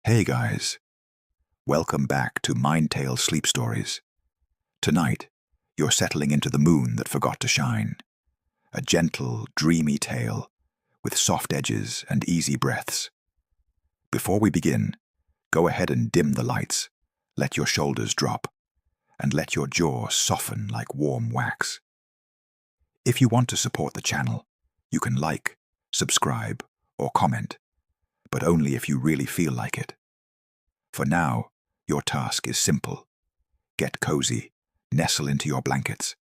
Hey guys, welcome back to Mindtales Sleep Stories. Tonight, you're settling into the moon that forgot to shine. A gentle, dreamy tale with soft edges and easy breaths. Before we begin, go ahead and dim the lights, let your shoulders drop, and let your jaw soften like warm wax. If you want to support the channel, you can like, subscribe, or comment, but only if you really feel like it. For now, your task is simple. Get cozy, nestle into your blankets,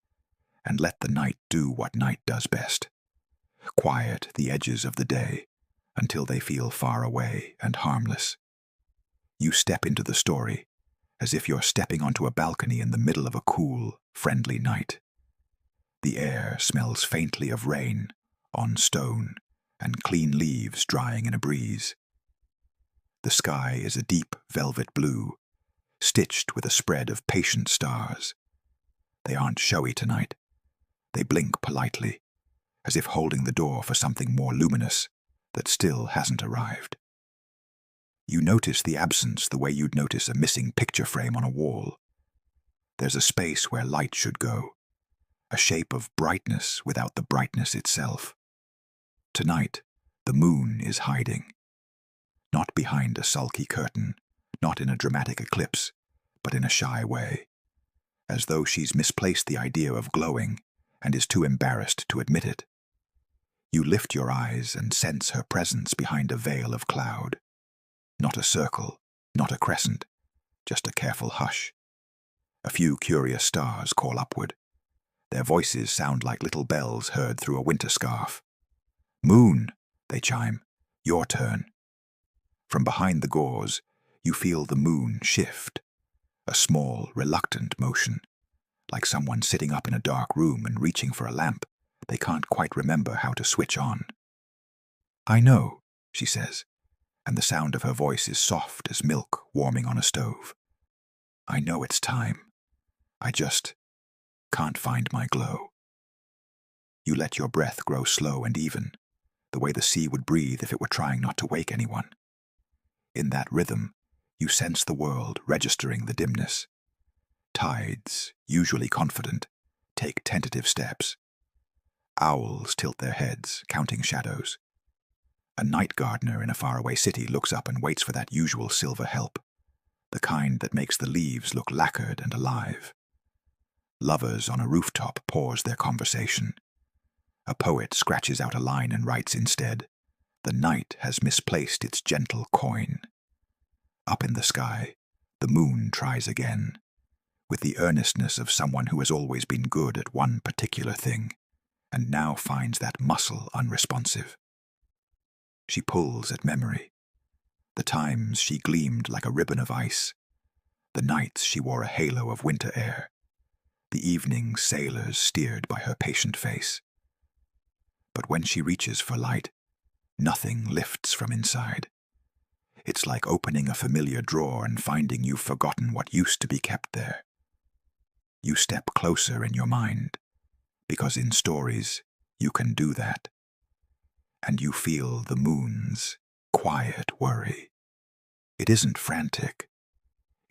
and let the night do what night does best. Quiet the edges of the day until they feel far away and harmless. You step into the story as if you're stepping onto a balcony in the middle of a cool, friendly night. The air smells faintly of rain on stone and clean leaves drying in a breeze. The sky is a deep velvet blue, stitched with a spread of patient stars. They aren't showy tonight. They blink politely, as if holding the door for something more luminous that still hasn't arrived. You notice the absence the way you'd notice a missing picture frame on a wall. There's a space where light should go, a shape of brightness without the brightness itself. Tonight, the moon is hiding. Not behind a sulky curtain, not in a dramatic eclipse, but in a shy way, as though she's misplaced the idea of glowing and is too embarrassed to admit it. You lift your eyes and sense her presence behind a veil of cloud. Not a circle, not a crescent, just a careful hush. A few curious stars call upward. Their voices sound like little bells heard through a winter scarf. "Moon," they chime, "your turn." From behind the gauze, you feel the moon shift, a small, reluctant motion, like someone sitting up in a dark room and reaching for a lamp they can't quite remember how to switch on. "I know," she says, and the sound of her voice is soft as milk warming on a stove. "I know it's time. I just can't find my glow." You let your breath grow slow and even, the way the sea would breathe if it were trying not to wake anyone. In that rhythm, you sense the world registering the dimness. Tides, usually confident, take tentative steps. Owls tilt their heads, counting shadows. A night gardener in a faraway city looks up and waits for that usual silver help, the kind that makes the leaves look lacquered and alive. Lovers on a rooftop pause their conversation. A poet scratches out a line and writes instead, "The night has misplaced its gentle coin." Up in the sky, the moon tries again, with the earnestness of someone who has always been good at one particular thing, and now finds that muscle unresponsive. She pulls at memory. The times she gleamed like a ribbon of ice, the nights she wore a halo of winter air, the evenings sailors steered by her patient face. But when she reaches for light, nothing lifts from inside. It's like opening a familiar drawer and finding you've forgotten what used to be kept there. You step closer in your mind, because in stories, you can do that. And you feel the moon's quiet worry. It isn't frantic.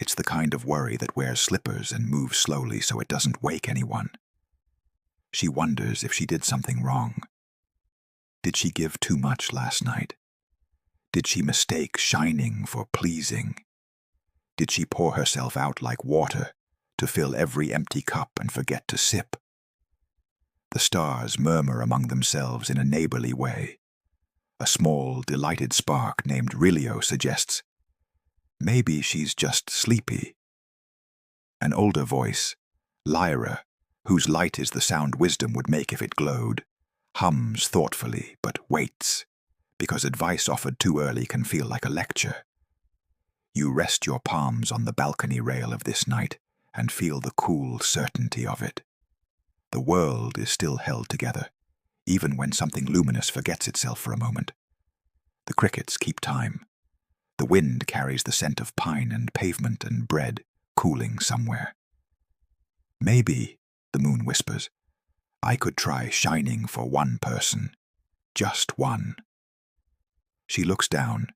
It's the kind of worry that wears slippers and moves slowly so it doesn't wake anyone. She wonders if she did something wrong. Did she give too much last night? Did she mistake shining for pleasing? Did she pour herself out like water to fill every empty cup and forget to sip? The stars murmur among themselves in a neighborly way. A small, delighted spark named Rilio suggests, "Maybe she's just sleepy." An older voice, Lyra, whose light is the sound wisdom would make if it glowed, hums thoughtfully but waits, because advice offered too early can feel like a lecture. You rest your palms on the balcony rail of this night and feel the cool certainty of it. The world is still held together, even when something luminous forgets itself for a moment. The crickets keep time. The wind carries the scent of pine and pavement and bread cooling somewhere. "Maybe," the moon whispers, "I could try shining for one person. Just one." She looks down,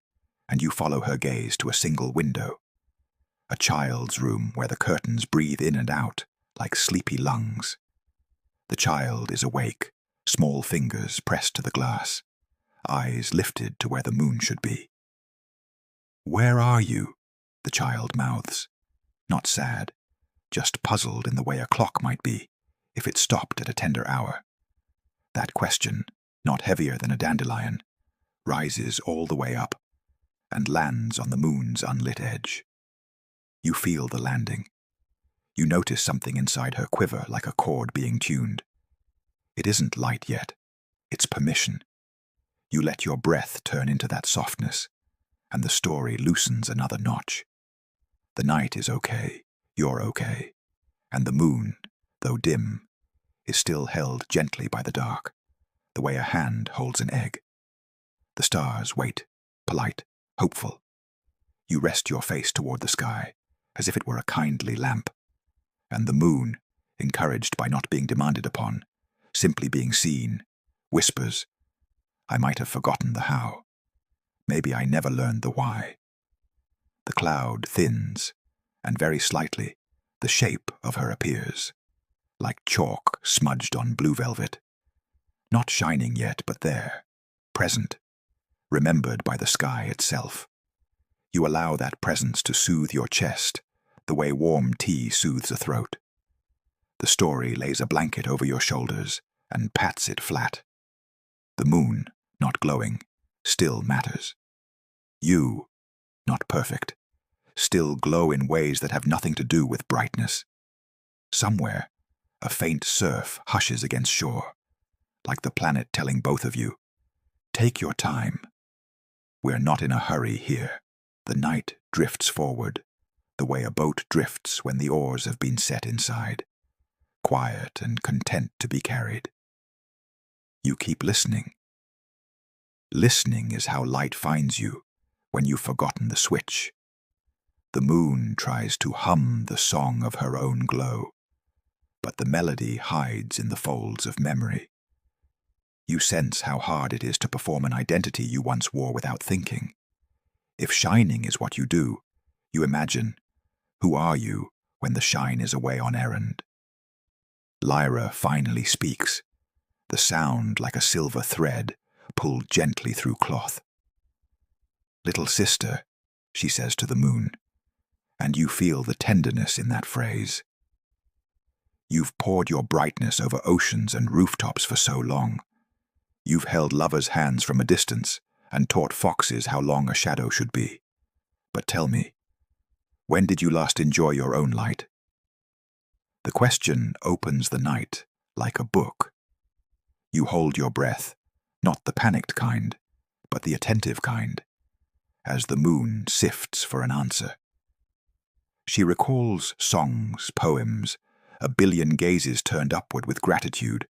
and you follow her gaze to a single window. A child's room where the curtains breathe in and out like sleepy lungs. The child is awake, small fingers pressed to the glass, eyes lifted to where the moon should be. "Where are you?" the child mouths, not sad, just puzzled in the way a clock might be if it stopped at a tender hour. That question, not heavier than a dandelion, rises all the way up and lands on the moon's unlit edge. You feel the landing. You notice something inside her quiver like a chord being tuned. It isn't light yet. It's permission. You let your breath turn into that softness, and the story loosens another notch. The night is okay, you're okay, and the moon, though dim, is still held gently by the dark, the way a hand holds an egg. The stars wait, polite, hopeful. You rest your face toward the sky, as if it were a kindly lamp, and the moon, encouraged by not being demanded upon, simply being seen, whispers, "I might have forgotten the how. Maybe I never learned the why." The cloud thins, and very slightly, the shape of her appears, like chalk smudged on blue velvet. Not shining yet, but there, present, remembered by the sky itself. You allow that presence to soothe your chest, the way warm tea soothes a throat. The story lays a blanket over your shoulders and pats it flat. The moon, not glowing, still matters. You, not perfect, still glow in ways that have nothing to do with brightness. Somewhere, a faint surf hushes against shore, like the planet telling both of you, "Take your time. We're not in a hurry here." The night drifts forward, the way a boat drifts when the oars have been set inside, quiet and content to be carried. You keep listening. Listening is how light finds you when you've forgotten the switch. The moon tries to hum the song of her own glow, but the melody hides in the folds of memory. You sense how hard it is to perform an identity you once wore without thinking. If shining is what you do, you imagine, who are you when the shine is away on errand? Lyra finally speaks, the sound like a silver thread pulled gently through cloth. "Little sister," she says to the moon, and you feel the tenderness in that phrase. You've poured your brightness over oceans and rooftops for so long. You've held lovers' hands from a distance and taught foxes how long a shadow should be. But tell me, when did you last enjoy your own light? The question opens the night like a book. You hold your breath, not the panicked kind, but the attentive kind, as the moon sifts for an answer. She recalls songs, poems, a billion gazes turned upward with gratitude,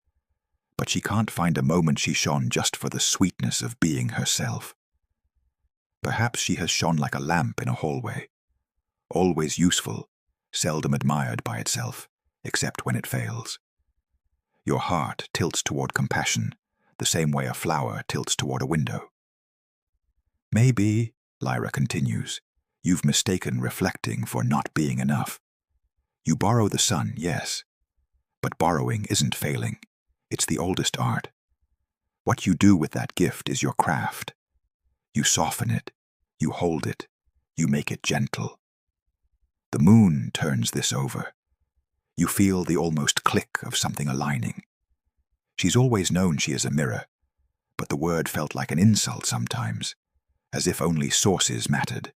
but she can't find a moment she shone just for the sweetness of being herself. Perhaps she has shone like a lamp in a hallway, always useful, seldom admired by itself, except when it fails. Your heart tilts toward compassion, the same way a flower tilts toward a window. "Maybe," Lyra continues, "you've mistaken reflecting for not being enough. You borrow the sun, yes, but borrowing isn't failing. It's the oldest art. What you do with that gift is your craft. You soften it, you hold it, you make it gentle. The moon turns this over. You feel the almost click of something aligning. She's always known she is a mirror, but the word felt like an insult sometimes, as if only sources mattered.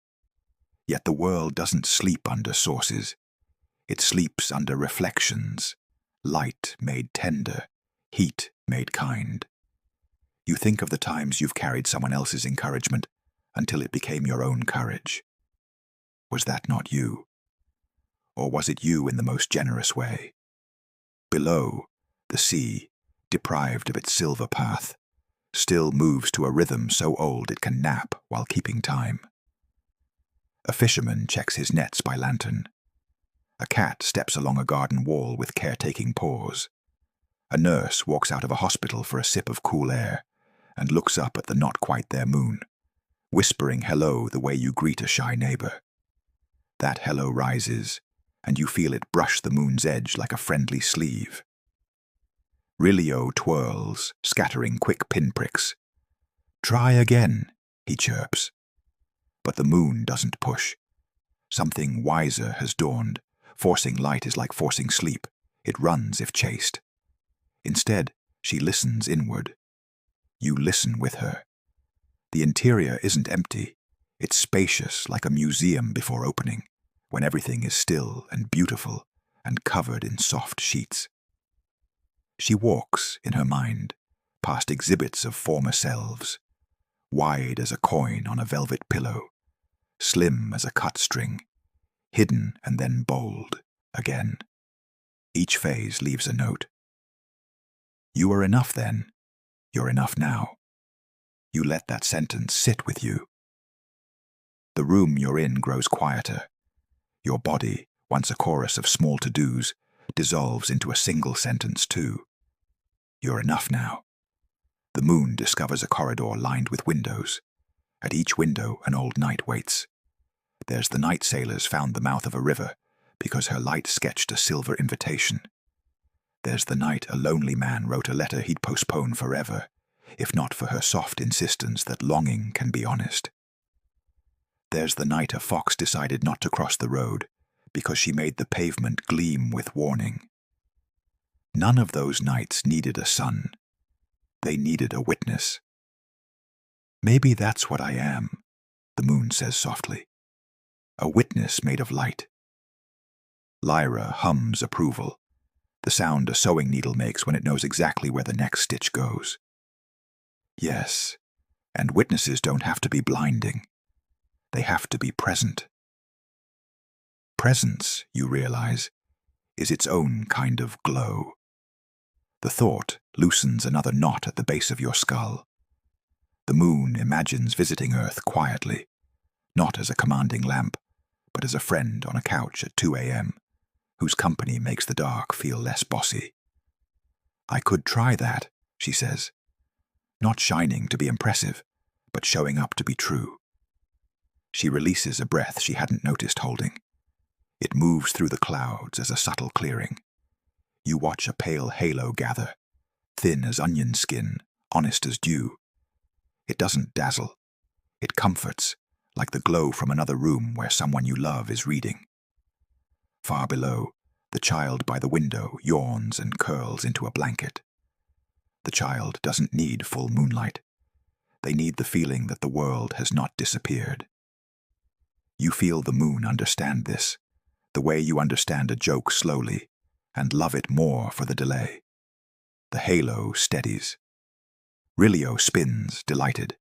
Yet the world doesn't sleep under sources. It sleeps under reflections, light made tender, heat made kind. You think of the times you've carried someone else's encouragement until it became your own courage. Was that not you? Or was it you in the most generous way? Below, the sea, deprived of its silver path, still moves to a rhythm so old it can nap while keeping time. A fisherman checks his nets by lantern. A cat steps along a garden wall with caretaking paws. A nurse walks out of a hospital for a sip of cool air and looks up at the not-quite-there moon, whispering hello the way you greet a shy neighbor. That hello rises, and you feel it brush the moon's edge like a friendly sleeve. Rilio twirls, scattering quick pinpricks. "Try again," he chirps. But the moon doesn't push. Something wiser has dawned. Forcing light is like forcing sleep. It runs if chased. Instead, she listens inward. You listen with her. The interior isn't empty. It's spacious like a museum before opening, when everything is still and beautiful and covered in soft sheets. She walks, in her mind, past exhibits of former selves, wide as a coin on a velvet pillow, slim as a cut string, hidden and then bold again. Each phase leaves a note. You are enough then. You're enough now. You let that sentence sit with you. The room you're in grows quieter. Your body, once a chorus of small to-dos, dissolves into a single sentence too. You're enough now. The moon discovers a corridor lined with windows. At each window, an old knight waits. There's the night sailors found the mouth of a river because her light sketched a silver invitation. There's the night a lonely man wrote a letter he'd postpone forever, if not for her soft insistence that longing can be honest. There's the night a fox decided not to cross the road because she made the pavement gleam with warning. None of those nights needed a sun. They needed a witness. Maybe that's what I am, the moon says softly. A witness made of light. Lyra hums approval, the sound a sewing needle makes when it knows exactly where the next stitch goes. Yes, and witnesses don't have to be blinding. They have to be present. Presence, you realize, is its own kind of glow. The thought loosens another knot at the base of your skull. The moon imagines visiting Earth quietly, not as a commanding lamp, but as a friend on a couch at 2 a.m., whose company makes the dark feel less bossy. I could try that, she says. Not shining to be impressive, but showing up to be true. She releases a breath she hadn't noticed holding. It moves through the clouds as a subtle clearing. You watch a pale halo gather, thin as onion skin, honest as dew. It doesn't dazzle. It comforts, like the glow from another room where someone you love is reading. Far below, the child by the window yawns and curls into a blanket. The child doesn't need full moonlight. They need the feeling that the world has not disappeared. You feel the moon understand this, the way you understand a joke slowly, and love it more for the delay. The halo steadies. Rilio spins, delighted.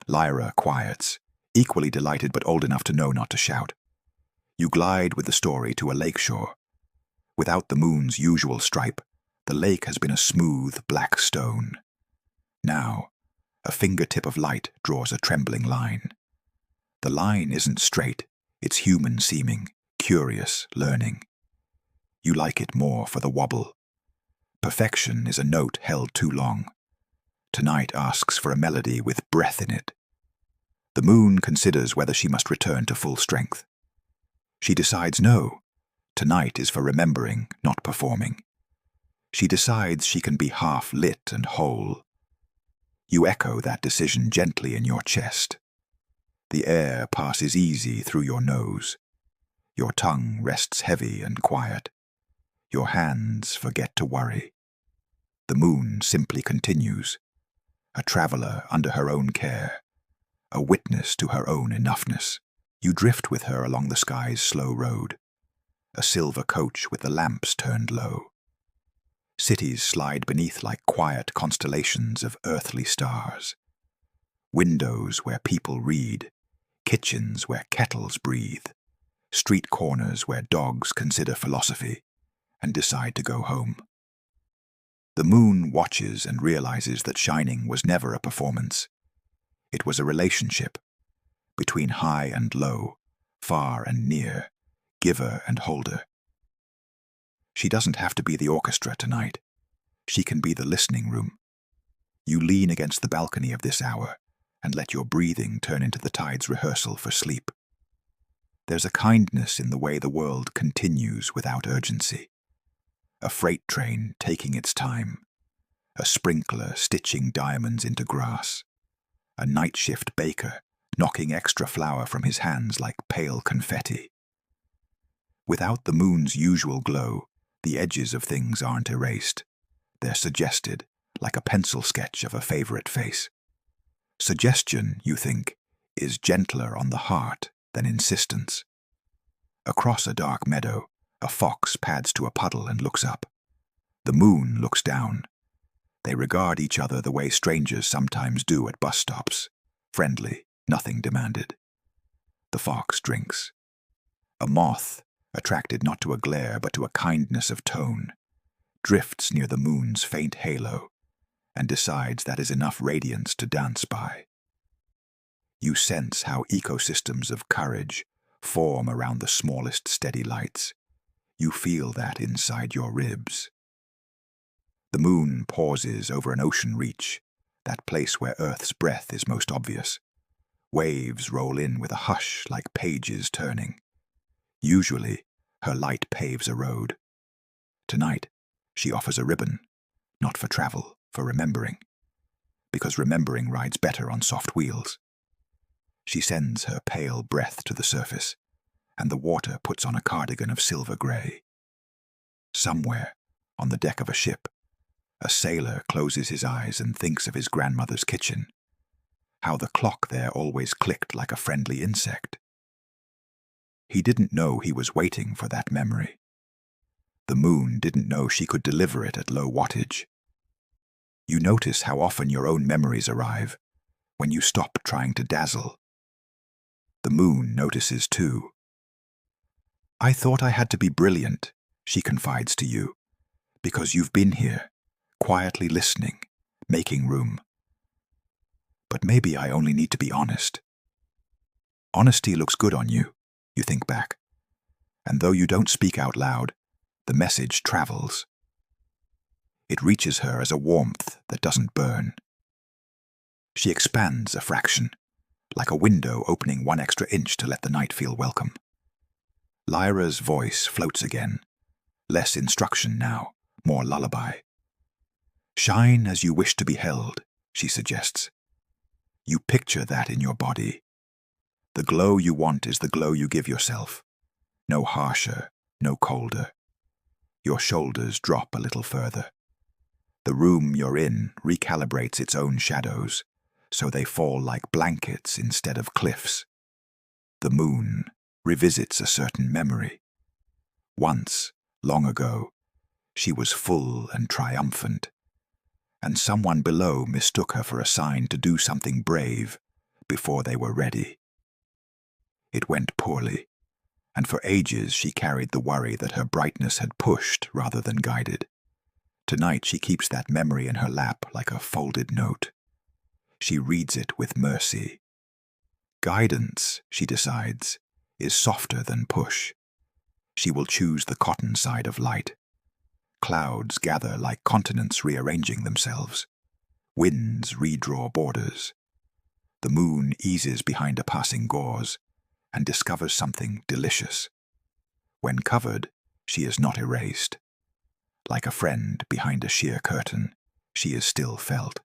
Lyra quiets, equally delighted but old enough to know not to shout. You glide with the story to a lakeshore. Without the moon's usual stripe, the lake has been a smooth, black stone. Now, a fingertip of light draws a trembling line. The line isn't straight, it's human-seeming, curious, learning. You like it more for the wobble. Perfection is a note held too long. Tonight asks for a melody with breath in it. The moon considers whether she must return to full strength. She decides no. Tonight is for remembering, not performing. She decides she can be half lit and whole. You echo that decision gently in your chest. The air passes easy through your nose. Your tongue rests heavy and quiet. Your hands forget to worry. The moon simply continues, a traveler under her own care, a witness to her own enoughness. You drift with her along the sky's slow road, a silver coach with the lamps turned low. Cities slide beneath like quiet constellations of earthly stars. Windows where people read, kitchens where kettles breathe, street corners where dogs consider philosophy and decide to go home. The moon watches and realizes that shining was never a performance. It was a relationship between high and low, far and near, giver and holder. She doesn't have to be the orchestra tonight. She can be the listening room. You lean against the balcony of this hour, and let your breathing turn into the tide's rehearsal for sleep. There's a kindness in the way the world continues without urgency. A freight train taking its time, a sprinkler stitching diamonds into grass, a night shift baker knocking extra flour from his hands like pale confetti. Without the moon's usual glow, the edges of things aren't erased. They're suggested, like a pencil sketch of a favorite face. Suggestion, you think, is gentler on the heart than insistence. Across a dark meadow, a fox pads to a puddle and looks up. The moon looks down. They regard each other the way strangers sometimes do at bus stops. Friendly, nothing demanded. The fox drinks. A moth, attracted not to a glare but to a kindness of tone, drifts near the moon's faint halo and decides that is enough radiance to dance by. You sense how ecosystems of courage form around the smallest steady lights. You feel that inside your ribs. The moon pauses over an ocean reach, that place where Earth's breath is most obvious. Waves roll in with a hush like pages turning. Usually, her light paves a road. Tonight, she offers a ribbon, not for travel, for remembering, because remembering rides better on soft wheels. She sends her pale breath to the surface, and the water puts on a cardigan of silver grey. Somewhere, on the deck of a ship, a sailor closes his eyes and thinks of his grandmother's kitchen, how the clock there always clicked like a friendly insect. He didn't know he was waiting for that memory. The moon didn't know she could deliver it at low wattage. You notice how often your own memories arrive, when you stop trying to dazzle. The moon notices too. I thought I had to be brilliant, she confides to you, because you've been here, quietly listening, making room. But maybe I only need to be honest. Honesty looks good on you, you think back. And though you don't speak out loud, the message travels. It reaches her as a warmth that doesn't burn. She expands a fraction, like a window opening 1 extra inch to let the night feel welcome. Lyra's voice floats again, less instruction now, more lullaby. Shine as you wish to be held, she suggests. You picture that in your body. The glow you want is the glow you give yourself. No harsher, no colder. Your shoulders drop a little further. The room you're in recalibrates its own shadows, so they fall like blankets instead of cliffs. The moon revisits a certain memory. Once, long ago, she was full and triumphant, and someone below mistook her for a sign to do something brave before they were ready. It went poorly, and for ages she carried the worry that her brightness had pushed rather than guided. Tonight she keeps that memory in her lap like a folded note. She reads it with mercy. Guidance, she decides, is softer than push. She will choose the cotton side of light. Clouds gather like continents rearranging themselves. Winds redraw borders. The moon eases behind a passing gauze and discovers something delicious. When covered, she is not erased. Like a friend behind a sheer curtain, she is still felt.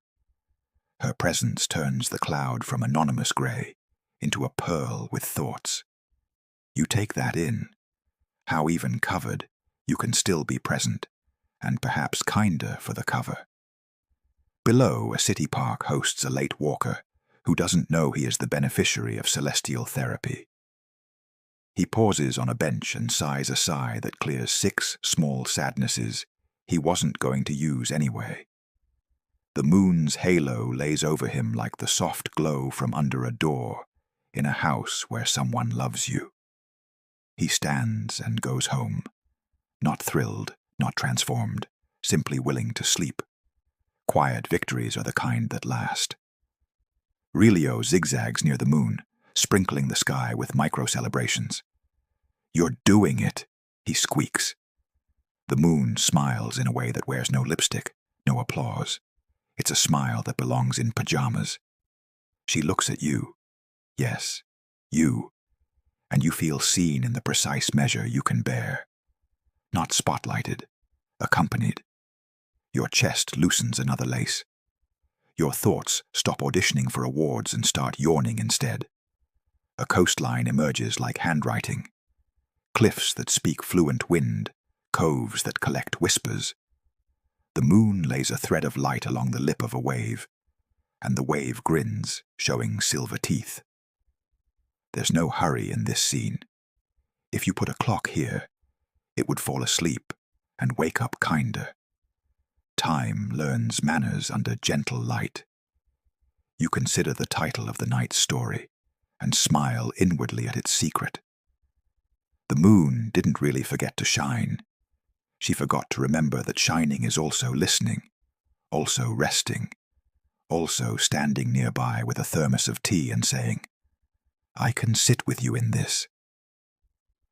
Her presence turns the cloud from anonymous grey into a pearl with thoughts. You take that in, how even covered, you can still be present, and perhaps kinder for the cover. Below, a city park hosts a late walker who doesn't know he is the beneficiary of celestial therapy. He pauses on a bench and sighs a sigh that clears 6 small sadnesses he wasn't going to use anyway. The moon's halo lays over him like the soft glow from under a door in a house where someone loves you. He stands and goes home, not thrilled, not transformed, simply willing to sleep. Quiet victories are the kind that last. Relio zigzags near the moon, sprinkling the sky with micro-celebrations. You're doing it, he squeaks. The moon smiles in a way that wears no lipstick, no applause. It's a smile that belongs in pajamas. She looks at you. Yes, you. And you feel seen in the precise measure you can bear. Not spotlighted, accompanied. Your chest loosens another lace. Your thoughts stop auditioning for awards and start yawning instead. A coastline emerges like handwriting. Cliffs that speak fluent wind, coves that collect whispers. The moon lays a thread of light along the lip of a wave, and the wave grins, showing silver teeth. There's no hurry in this scene. If you put a clock here, it would fall asleep and wake up kinder. Time learns manners under gentle light. You consider the title of the night's story and smile inwardly at its secret. The moon didn't really forget to shine. She forgot to remember that shining is also listening, also resting, also standing nearby with a thermos of tea and saying, "I can sit with you in this."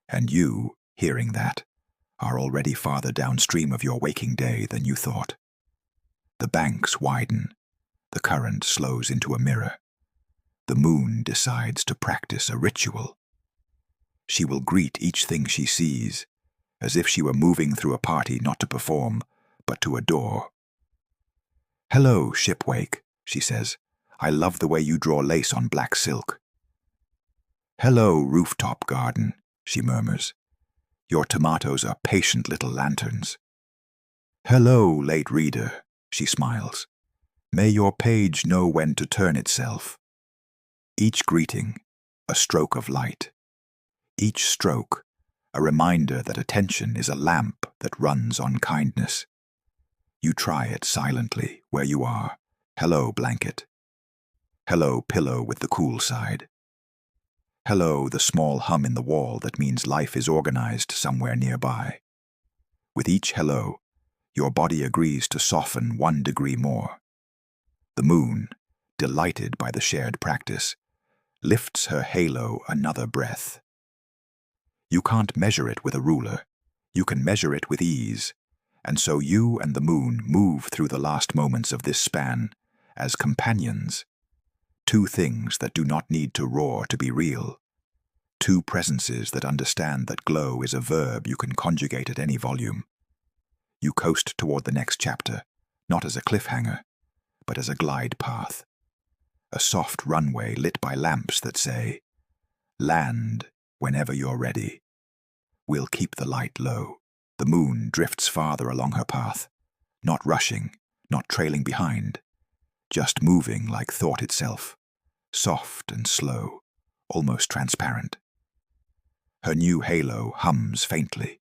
And you, hearing that, are already farther downstream of your waking day than you thought. The banks widen, the current slows into a mirror. The moon decides to practice a ritual. She will greet each thing she sees, as if she were moving through a party not to perform, but to adore. "Hello, shipwake," she says. "I love the way you draw lace on black silk." "Hello, rooftop garden," she murmurs. "Your tomatoes are patient little lanterns." "Hello, late reader," she smiles. "May your page know when to turn itself." Each greeting, a stroke of light. Each stroke, a reminder that attention is a lamp that runs on kindness. You try it silently where you are. Hello, blanket. Hello, pillow with the cool side. Hello, the small hum in the wall that means life is organized somewhere nearby. With each hello, your body agrees to soften 1 degree more. The moon, delighted by the shared practice, lifts her halo another breath. You can't measure it with a ruler. You can measure it with ease. And so you and the moon move through the last moments of this span as companions. Two things that do not need to roar to be real. Two presences that understand that glow is a verb you can conjugate at any volume. You coast toward the next chapter, not as a cliffhanger, but as a glide path. A soft runway lit by lamps that say, "Land whenever you're ready." We'll keep the light low. The moon drifts farther along her path, not rushing, not trailing behind, just moving like thought itself, soft and slow, almost transparent. Her new halo hums faintly,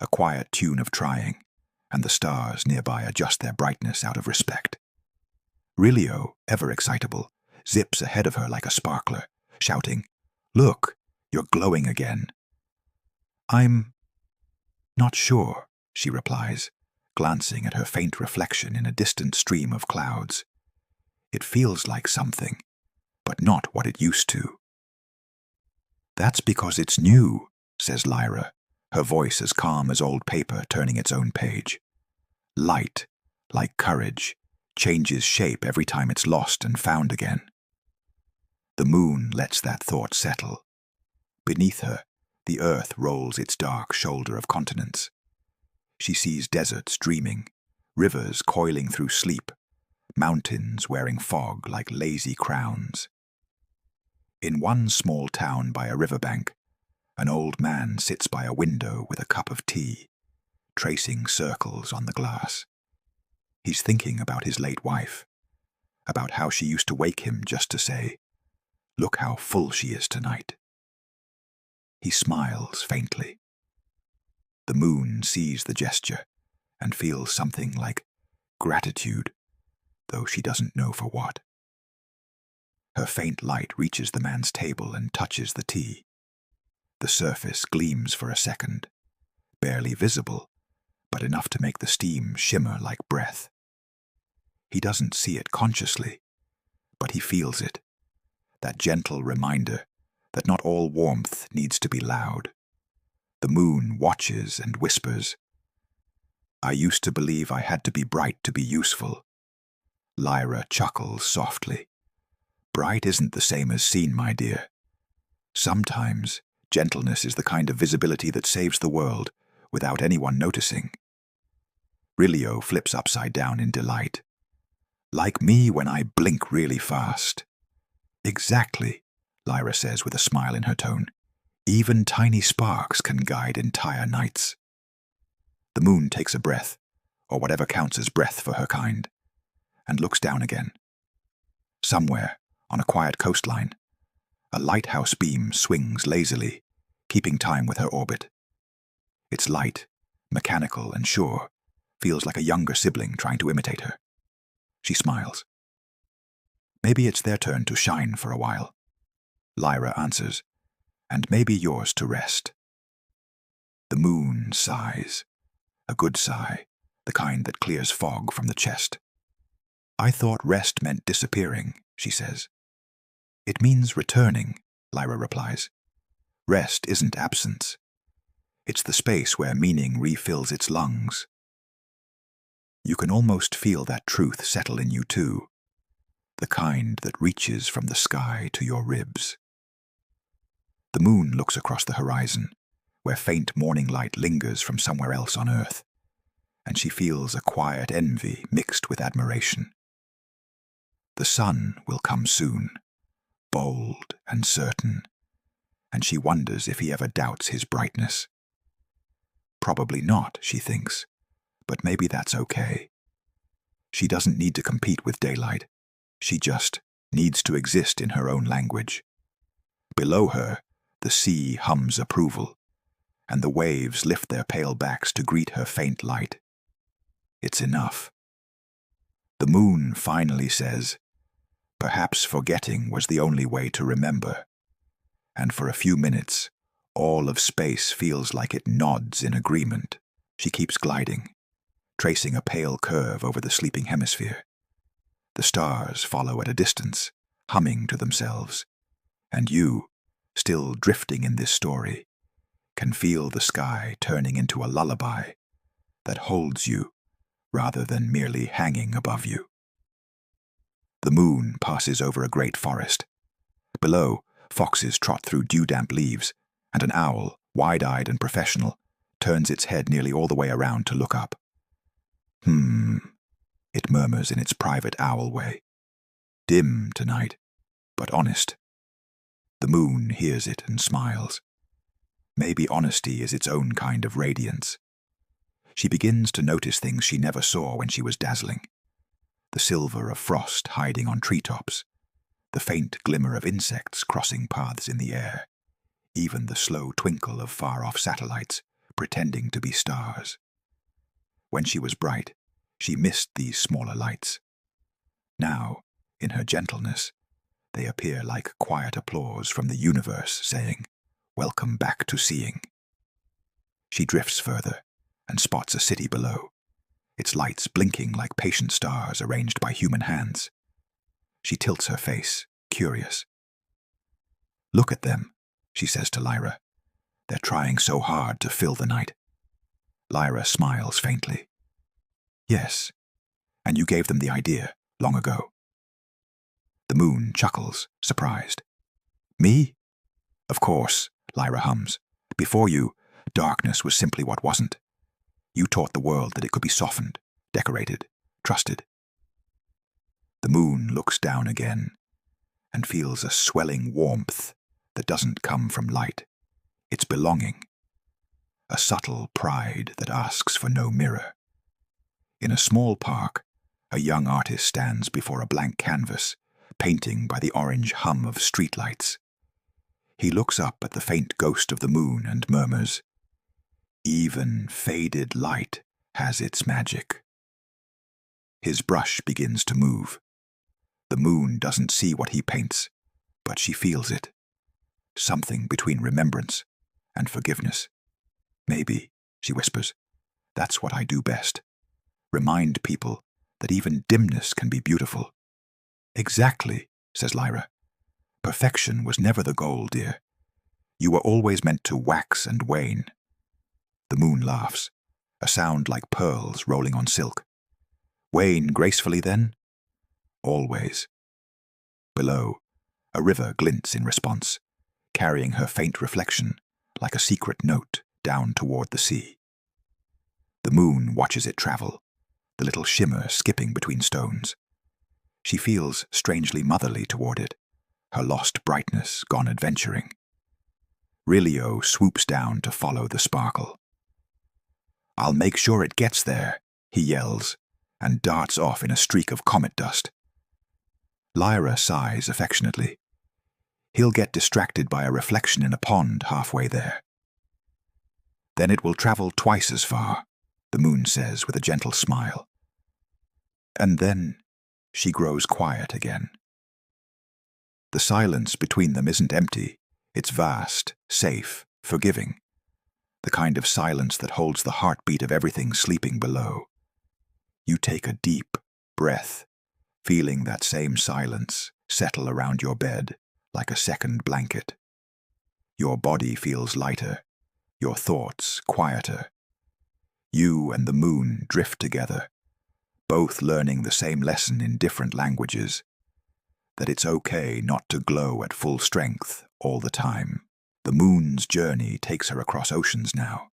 a quiet tune of trying, and the stars nearby adjust their brightness out of respect. Rilio, ever excitable, zips ahead of her like a sparkler, shouting, "Look, you're glowing again." "I'm not sure," she replies, glancing at her faint reflection in a distant stream of clouds. "It feels like something, but not what it used to." "That's because it's new," says Lyra, her voice as calm as old paper turning its own page. "Light, like courage, changes shape every time it's lost and found again." The moon lets that thought settle. Beneath her, the earth rolls its dark shoulder of continents. She sees deserts dreaming, rivers coiling through sleep, mountains wearing fog like lazy crowns. In one small town by a riverbank, an old man sits by a window with a cup of tea, tracing circles on the glass. He's thinking about his late wife, about how she used to wake him just to say, "Look how full she is tonight." He smiles faintly. The moon sees the gesture and feels something like gratitude, though she doesn't know for what. Her faint light reaches the man's table and touches the tea. The surface gleams for a second, barely visible, but enough to make the steam shimmer like breath. He doesn't see it consciously, but he feels it, that gentle reminder that not all warmth needs to be loud. The moon watches and whispers, "I used to believe I had to be bright to be useful." Lyra chuckles softly. Bright isn't the same as seen, my dear. Sometimes, gentleness is the kind of visibility that saves the world without anyone noticing. Rilio flips upside down in delight. Like me when I blink really fast. Exactly, Lyra says with a smile in her tone. Even tiny sparks can guide entire nights. The moon takes a breath, or whatever counts as breath for her kind, and looks down again. Somewhere, on a quiet coastline, a lighthouse beam swings lazily, keeping time with her orbit. Its light, mechanical and sure, feels like a younger sibling trying to imitate her. She smiles. Maybe it's their turn to shine for a while, Lyra answers, and maybe yours to rest. The moon sighs, a good sigh, the kind that clears fog from the chest. I thought rest meant disappearing, she says. It means returning, Lyra replies. Rest isn't absence. It's the space where meaning refills its lungs. You can almost feel that truth settle in you too, the kind that reaches from the sky to your ribs. The moon looks across the horizon, where faint morning light lingers from somewhere else on Earth, and she feels a quiet envy mixed with admiration. The sun will come soon, bold and certain, and she wonders if he ever doubts his brightness. Probably not, she thinks, but maybe that's okay. She doesn't need to compete with daylight. She just needs to exist in her own language. Below her, the sea hums approval, and the waves lift their pale backs to greet her faint light. It's enough. The moon finally says, perhaps forgetting was the only way to remember, and for a few minutes, all of space feels like it nods in agreement. She keeps gliding, tracing a pale curve over the sleeping hemisphere. The stars follow at a distance, humming to themselves, and you, still drifting in this story, can feel the sky turning into a lullaby that holds you rather than merely hanging above you. The moon passes over a great forest. Below, foxes trot through dew-damp leaves, and an owl, wide-eyed and professional, turns its head nearly all the way around to look up. It murmurs in its private owl way. Dim tonight, but honest. The moon hears it and smiles. Maybe honesty is its own kind of radiance. She begins to notice things she never saw when she was dazzling. The silver of frost hiding on treetops, the faint glimmer of insects crossing paths in the air, even the slow twinkle of far-off satellites pretending to be stars. When she was bright, she missed these smaller lights. Now, in her gentleness, they appear like quiet applause from the universe saying, "Welcome back to seeing." She drifts further and spots a city below, its lights blinking like patient stars arranged by human hands. She tilts her face, curious. "Look at them," she says to Lyra. "They're trying so hard to fill the night." Lyra smiles faintly. "Yes, and you gave them the idea long ago." The moon chuckles, surprised. "Me? Of course," Lyra hums. "Before you, darkness was simply what wasn't. You taught the world that it could be softened, decorated, trusted." The moon looks down again and feels a swelling warmth that doesn't come from light. It's belonging. A subtle pride that asks for no mirror. In a small park, a young artist stands before a blank canvas, painting by the orange hum of streetlights. He looks up at the faint ghost of the moon and murmurs, "Even faded light has its magic." His brush begins to move. The moon doesn't see what he paints, but she feels it. Something between remembrance and forgiveness. "Maybe," she whispers, "that's what I do best. Remind people that even dimness can be beautiful." "Exactly," says Lyra. "Perfection was never the goal, dear. You were always meant to wax and wane." The moon laughs, a sound like pearls rolling on silk. "Wane gracefully, then?" "Always." Below, A river glints in response, carrying her faint reflection like a secret note down toward the sea. The moon watches it travel, the little shimmer skipping between stones. She feels strangely motherly toward it, her lost brightness gone adventuring. Rilio swoops down to follow the sparkle. "I'll make sure it gets there," he yells, and darts off in a streak of comet dust. Lyra sighs affectionately. He'll get distracted by a reflection in a pond halfway there. "Then it will travel twice as far," the moon says with a gentle smile. And then she grows quiet again. The silence between them isn't empty. It's vast, safe, forgiving. The kind of silence that holds the heartbeat of everything sleeping below. You take a deep breath, feeling that same silence settle around your bed like a second blanket. Your body feels lighter, your thoughts quieter. You and the moon drift together, both learning the same lesson in different languages, that it's okay not to glow at full strength all the time. The moon's journey takes her across oceans now,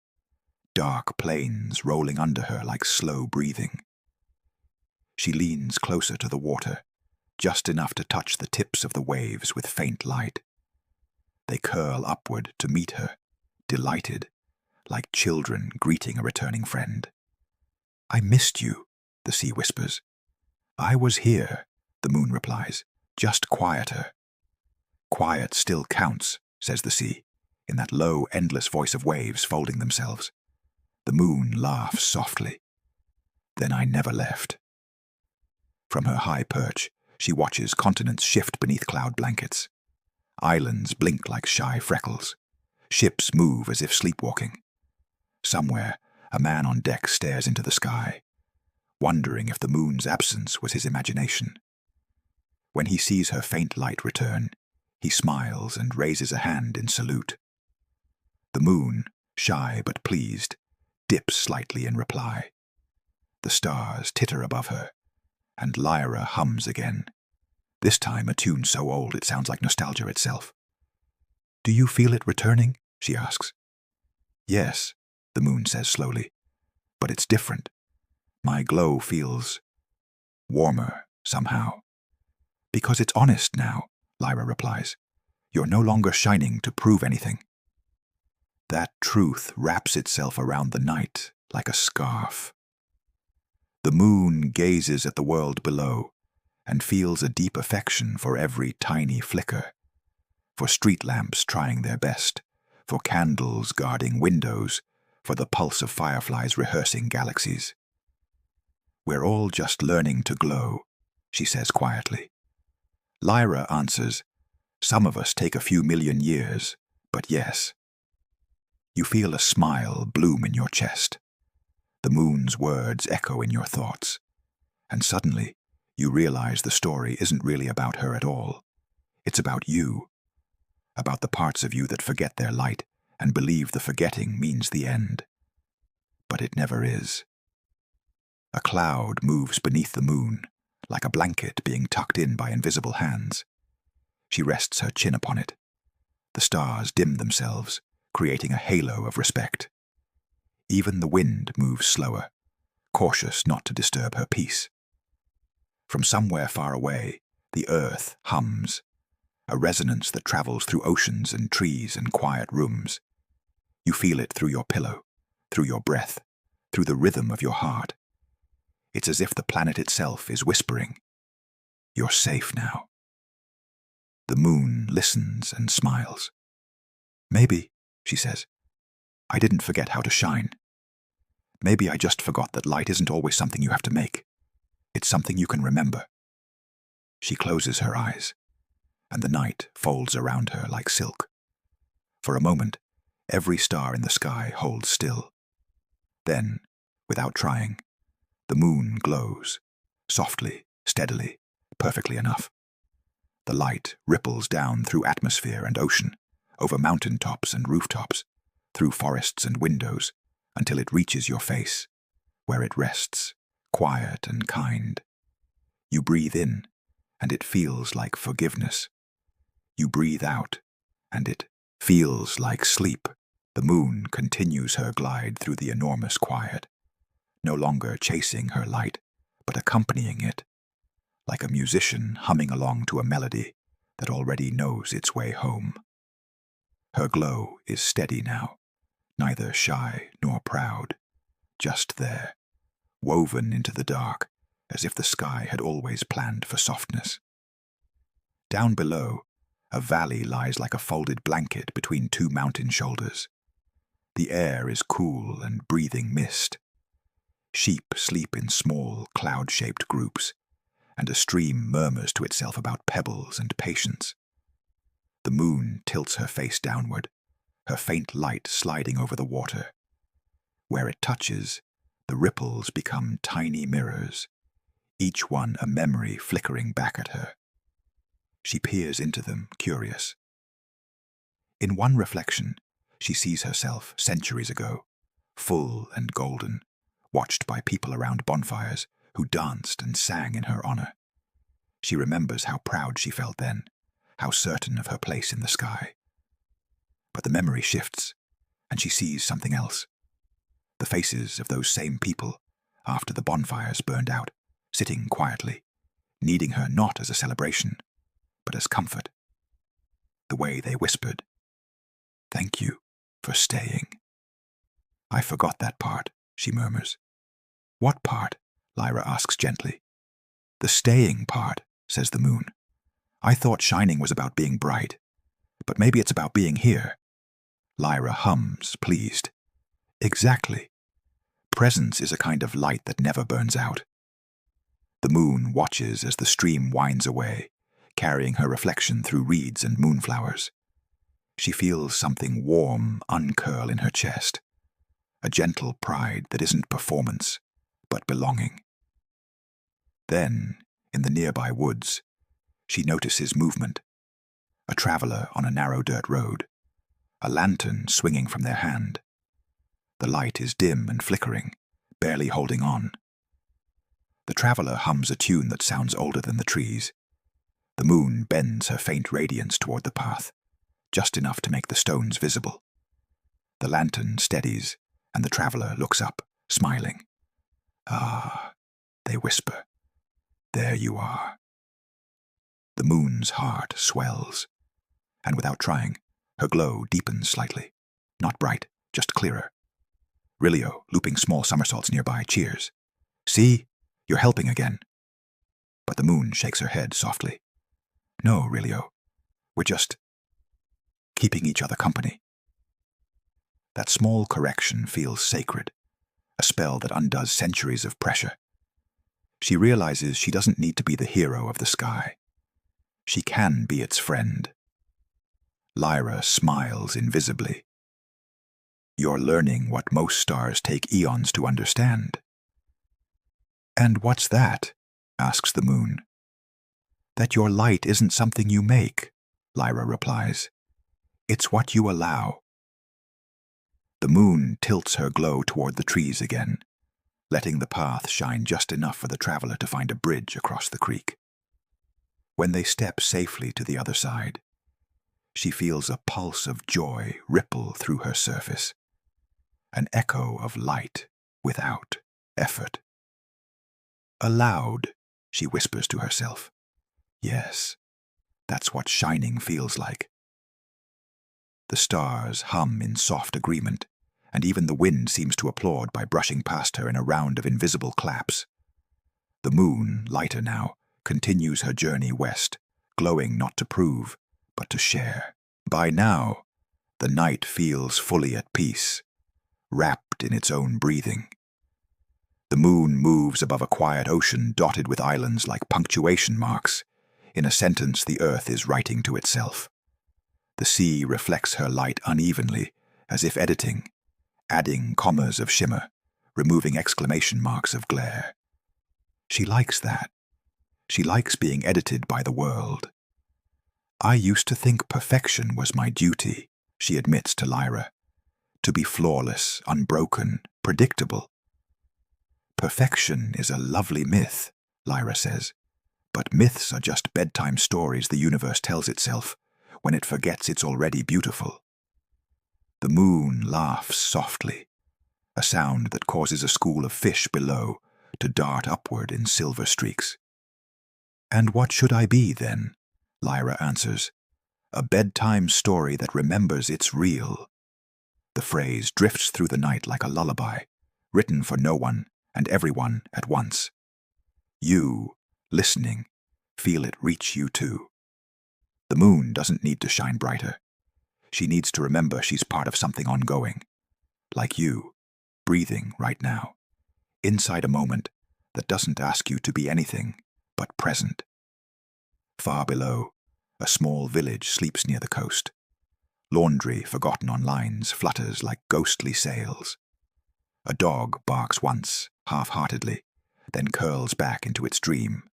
dark plains rolling under her like slow breathing. She leans closer to the water, just enough to touch the tips of the waves with faint light. They curl upward to meet her, delighted, like children greeting a returning friend. "I missed you," the sea whispers. "I was here," the moon replies, "just quieter." "Quiet still counts," says the sea, in that low, endless voice of waves folding themselves. The moon laughs softly. "Then I never left." From her high perch, she watches continents shift beneath cloud blankets. Islands blink like shy freckles. Ships move as if sleepwalking. Somewhere, a man on deck stares into the sky, wondering if the moon's absence was his imagination. When he sees her faint light return, he smiles and raises a hand in salute. The moon, shy but pleased, dips slightly in reply. The stars titter above her, and Lyra hums again, this time a tune so old it sounds like nostalgia itself. "Do you feel it returning?" she asks. "Yes," the moon says slowly, "but it's different. My glow feels warmer somehow." "Because it's honest now," Lyra replies. "You're no longer shining to prove anything." That truth wraps itself around the night like a scarf. The moon gazes at the world below and feels a deep affection for every tiny flicker, for street lamps trying their best, for candles guarding windows, for the pulse of fireflies rehearsing galaxies. "We're all just learning to glow," she says quietly. Lyra answers, "Some of us take a few million years, but yes." You feel a smile bloom in your chest. The moon's words echo in your thoughts, and suddenly you realize the story isn't really about her at all. It's about you, about the parts of you that forget their light and believe the forgetting means the end. But it never is. A cloud moves beneath the moon, like a blanket being tucked in by invisible hands. She rests her chin upon it. The stars dim themselves, creating a halo of respect. Even the wind moves slower, cautious not to disturb her peace. From somewhere far away, the earth hums, a resonance that travels through oceans and trees and quiet rooms. You feel it through your pillow, through your breath, through the rhythm of your heart. It's as if the planet itself is whispering, "You're safe now." The moon listens and smiles. "Maybe," she says, "I didn't forget how to shine. Maybe I just forgot that light isn't always something you have to make. It's something you can remember." She closes her eyes, and the night folds around her like silk. For a moment, every star in the sky holds still. Then, without trying, the moon glows, softly, steadily, perfectly enough. The light ripples down through atmosphere and ocean, over mountain tops and rooftops, through forests and windows, until it reaches your face, where it rests, quiet and kind. You breathe in, and it feels like forgiveness. You breathe out, and it feels like sleep. The moon continues her glide through the enormous quiet, no longer chasing her light, but accompanying it, like a musician humming along to a melody that already knows its way home. Her glow is steady now, neither shy nor proud, just there, woven into the dark, as if the sky had always planned for softness. Down below, a valley lies like a folded blanket between two mountain shoulders. The air is cool and breathing mist. Sheep sleep in small, cloud-shaped groups, and a stream murmurs to itself about pebbles and patience. The moon tilts her face downward, her faint light sliding over the water. Where it touches, the ripples become tiny mirrors, each one a memory flickering back at her. She peers into them, curious. In one reflection, she sees herself centuries ago, full and golden, watched by people around bonfires who danced and sang in her honor. She remembers how proud she felt then, how certain of her place in the sky. But the memory shifts, and she sees something else. The faces of those same people, after the bonfires burned out, sitting quietly, needing her not as a celebration, but as comfort. The way they whispered, "Thank you for staying." "I forgot that part," she murmurs. "What part?" Lyra asks gently. "The staying part," says the moon. "I thought shining was about being bright, but maybe it's about being here." Lyra hums, pleased. "Exactly. Presence is a kind of light that never burns out." The moon watches as the stream winds away, carrying her reflection through reeds and moonflowers. She feels something warm uncurl in her chest, a gentle pride that isn't performance, but belonging. Then, in the nearby woods, she notices movement. A traveler on a narrow dirt road, a lantern swinging from their hand. The light is dim and flickering, barely holding on. The traveler hums a tune that sounds older than the trees. The moon bends her faint radiance toward the path, just enough to make the stones visible. The lantern steadies, and the traveler looks up, smiling. "Ah," they whisper, "there you are." The moon's heart swells, and without trying, her glow deepens slightly. Not bright, just clearer. Rilio, looping small somersaults nearby, cheers. "See? You're helping again." But the moon shakes her head softly. "No, Rilio. We're just keeping each other company." That small correction feels sacred, a spell that undoes centuries of pressure. She realizes she doesn't need to be the hero of the sky. She can be its friend. Lyra smiles invisibly. "You're learning what most stars take eons to understand." "And what's that?" asks the moon. "That your light isn't something you make," Lyra replies. "It's what you allow." The moon tilts her glow toward the trees again, letting the path shine just enough for the traveler to find a bridge across the creek. When they step safely to the other side, she feels a pulse of joy ripple through her surface, an echo of light without effort. "Aloud," she whispers to herself. "Yes, that's what shining feels like." The stars hum in soft agreement, and even the wind seems to applaud by brushing past her in a round of invisible claps. The moon, lighter now, continues her journey west, glowing not to prove, but to share. By now, the night feels fully at peace, wrapped in its own breathing. The moon moves above a quiet ocean dotted with islands like punctuation marks. In a sentence the earth is writing to itself. The sea reflects her light unevenly, as if editing, adding commas of shimmer, removing exclamation marks of glare. She likes that. She likes being edited by the world. "I used to think perfection was my duty," she admits to Lyra. "To be flawless, unbroken, predictable." "Perfection is a lovely myth," Lyra says. "But myths are just bedtime stories the universe tells itself, when it forgets it's already beautiful. The moon laughs softly, a sound that causes a school of fish below to dart upward in silver streaks. "And what should I be, then?" Lyra answers. "A bedtime story that remembers it's real." The phrase drifts through the night like a lullaby, written for no one and everyone at once. You, listening, feel it reach you too. The moon doesn't need to shine brighter. She needs to remember she's part of something ongoing, like you, breathing right now, inside a moment that doesn't ask you to be anything but present. Far below, a small village sleeps near the coast. Laundry, forgotten on lines, flutters like ghostly sails. A dog barks once, half-heartedly, then curls back into its dream.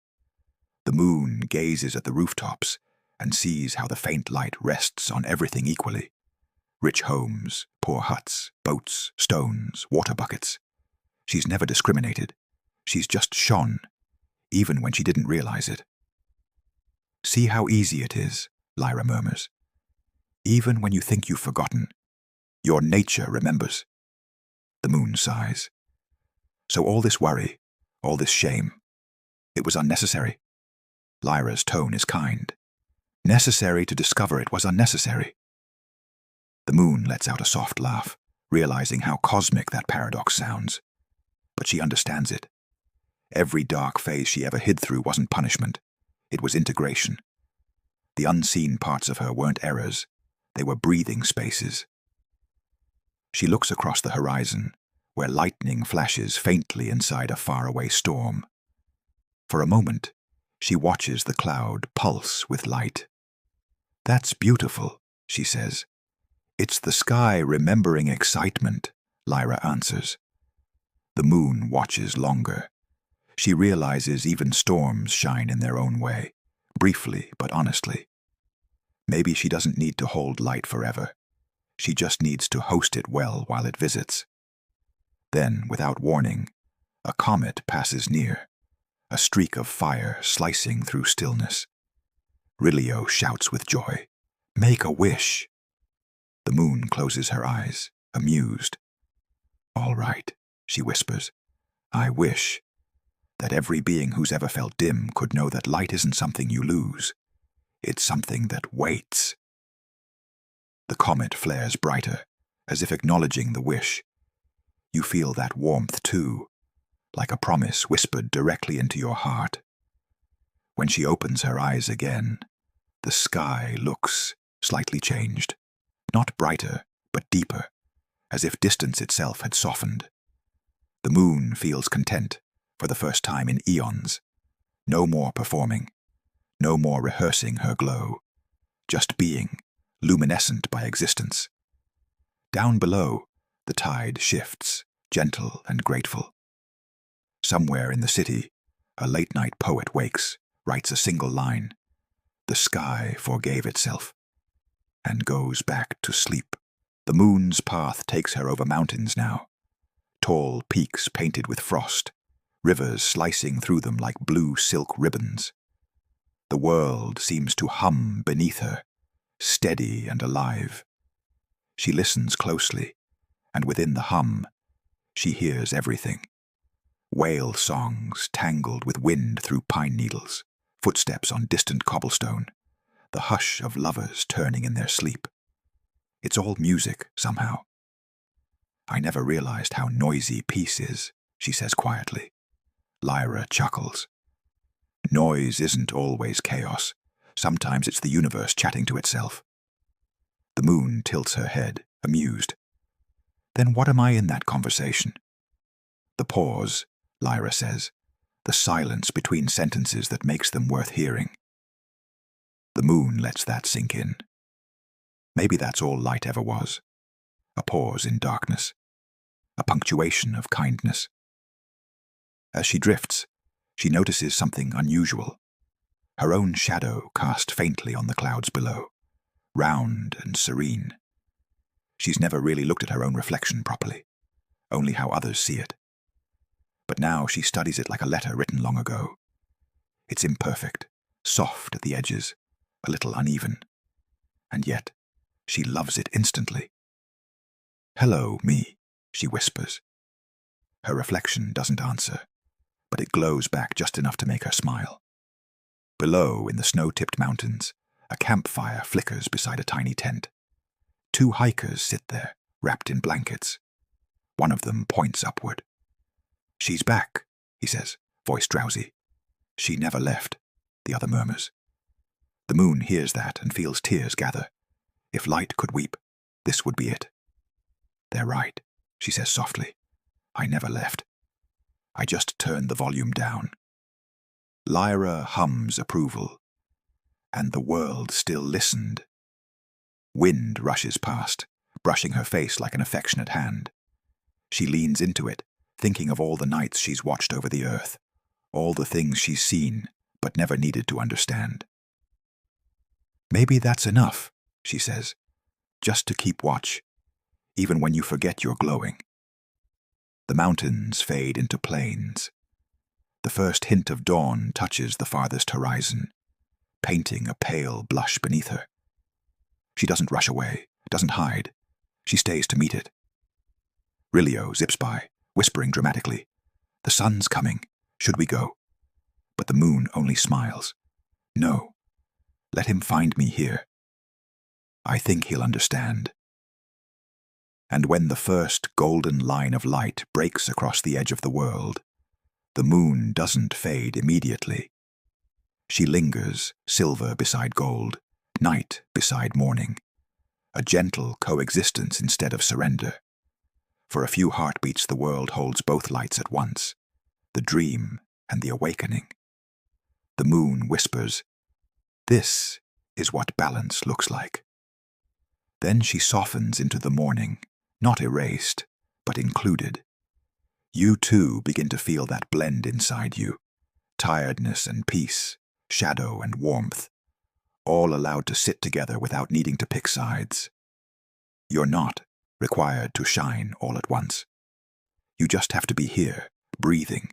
The moon gazes at the rooftops and sees how the faint light rests on everything equally. Rich homes, poor huts, boats, stones, water buckets. She's never discriminated. She's just shone, even when she didn't realize it. "See how easy it is," Lyra murmurs. "Even when you think you've forgotten, your nature remembers." The moon sighs. "So all this worry, all this shame, it was unnecessary?" Lyra's tone is kind. "Necessary to discover it was unnecessary." The moon lets out a soft laugh, realizing how cosmic that paradox sounds. But she understands it. Every dark phase she ever hid through wasn't punishment. It was integration. The unseen parts of her weren't errors. They were breathing spaces. She looks across the horizon, where lightning flashes faintly inside a faraway storm. For a moment, she watches the cloud pulse with light. "That's beautiful," she says. "It's the sky remembering excitement," Lyra answers. The moon watches longer. She realizes even storms shine in their own way, briefly but honestly. Maybe she doesn't need to hold light forever. She just needs to host it well while it visits. Then, without warning, a comet passes near, a streak of fire slicing through stillness. Rilio shouts with joy, "Make a wish!" The moon closes her eyes, amused. "All right," she whispers. "I wish that every being who's ever felt dim could know that light isn't something you lose. It's something that waits." The comet flares brighter, as if acknowledging the wish. You feel that warmth too, like a promise whispered directly into your heart. When she opens her eyes again, the sky looks slightly changed. Not brighter, but deeper, as if distance itself had softened. The moon feels content, for the first time in eons. No more performing, no more rehearsing her glow, just being, luminescent by existence. Down below, the tide shifts, gentle and grateful. Somewhere in the city, a late-night poet wakes, writes a single line. The sky forgave itself, and goes back to sleep. The moon's path takes her over mountains now. Tall peaks painted with frost, rivers slicing through them like blue silk ribbons. The world seems to hum beneath her, steady and alive. She listens closely, and within the hum, she hears everything. Whale songs tangled with wind through pine needles, footsteps on distant cobblestone, the hush of lovers turning in their sleep. It's all music, somehow. "I never realized how noisy peace is," she says quietly. Lyra chuckles. "Noise isn't always chaos. Sometimes it's the universe chatting to itself." The moon tilts her head, amused. "Then what am I in that conversation?" "The pause," Lyra says, "the silence between sentences that makes them worth hearing." The moon lets that sink in. Maybe that's all light ever was. A pause in darkness. A punctuation of kindness. As she drifts, she notices something unusual. Her own shadow cast faintly on the clouds below, round and serene. She's never really looked at her own reflection properly, only how others see it. But now she studies it like a letter written long ago. It's imperfect, soft at the edges, a little uneven. and yet she loves it instantly. "Hello, me," she whispers. Her reflection doesn't answer, but it glows back just enough to make her smile. Below, in the snow-tipped mountains, a campfire flickers beside a tiny tent. 2 hikers sit there, wrapped in blankets. One of them points upward. "She's back," he says, voice drowsy. "She never left," the other murmurs. The moon hears that and feels tears gather. If light could weep, this would be it. "They're right," she says softly. "I never left. I just turned the volume down." Lyra hums approval, and the world still listened. Wind rushes past, brushing her face like an affectionate hand. She leans into it, thinking of all the nights she's watched over the earth, all the things she's seen but never needed to understand. "Maybe that's enough," she says, "just to keep watch, even when you forget you're glowing." The mountains fade into plains. The first hint of dawn touches the farthest horizon, painting a pale blush beneath her. She doesn't rush away, doesn't hide. She stays to meet it. Rilio zips by, whispering dramatically, "The sun's coming. Should we go?" But the moon only smiles. "No. Let him find me here. I think he'll understand." And when the first golden line of light breaks across the edge of the world, the moon doesn't fade immediately. She lingers, silver beside gold, night beside morning, a gentle coexistence instead of surrender. For a few heartbeats the world holds both lights at once, the dream and the awakening. The moon whispers, "This is what balance looks like." Then she softens into the morning, not erased, but included. You too begin to feel that blend inside you, tiredness and peace, shadow and warmth, all allowed to sit together without needing to pick sides. You're not required to shine all at once. You just have to be here, breathing.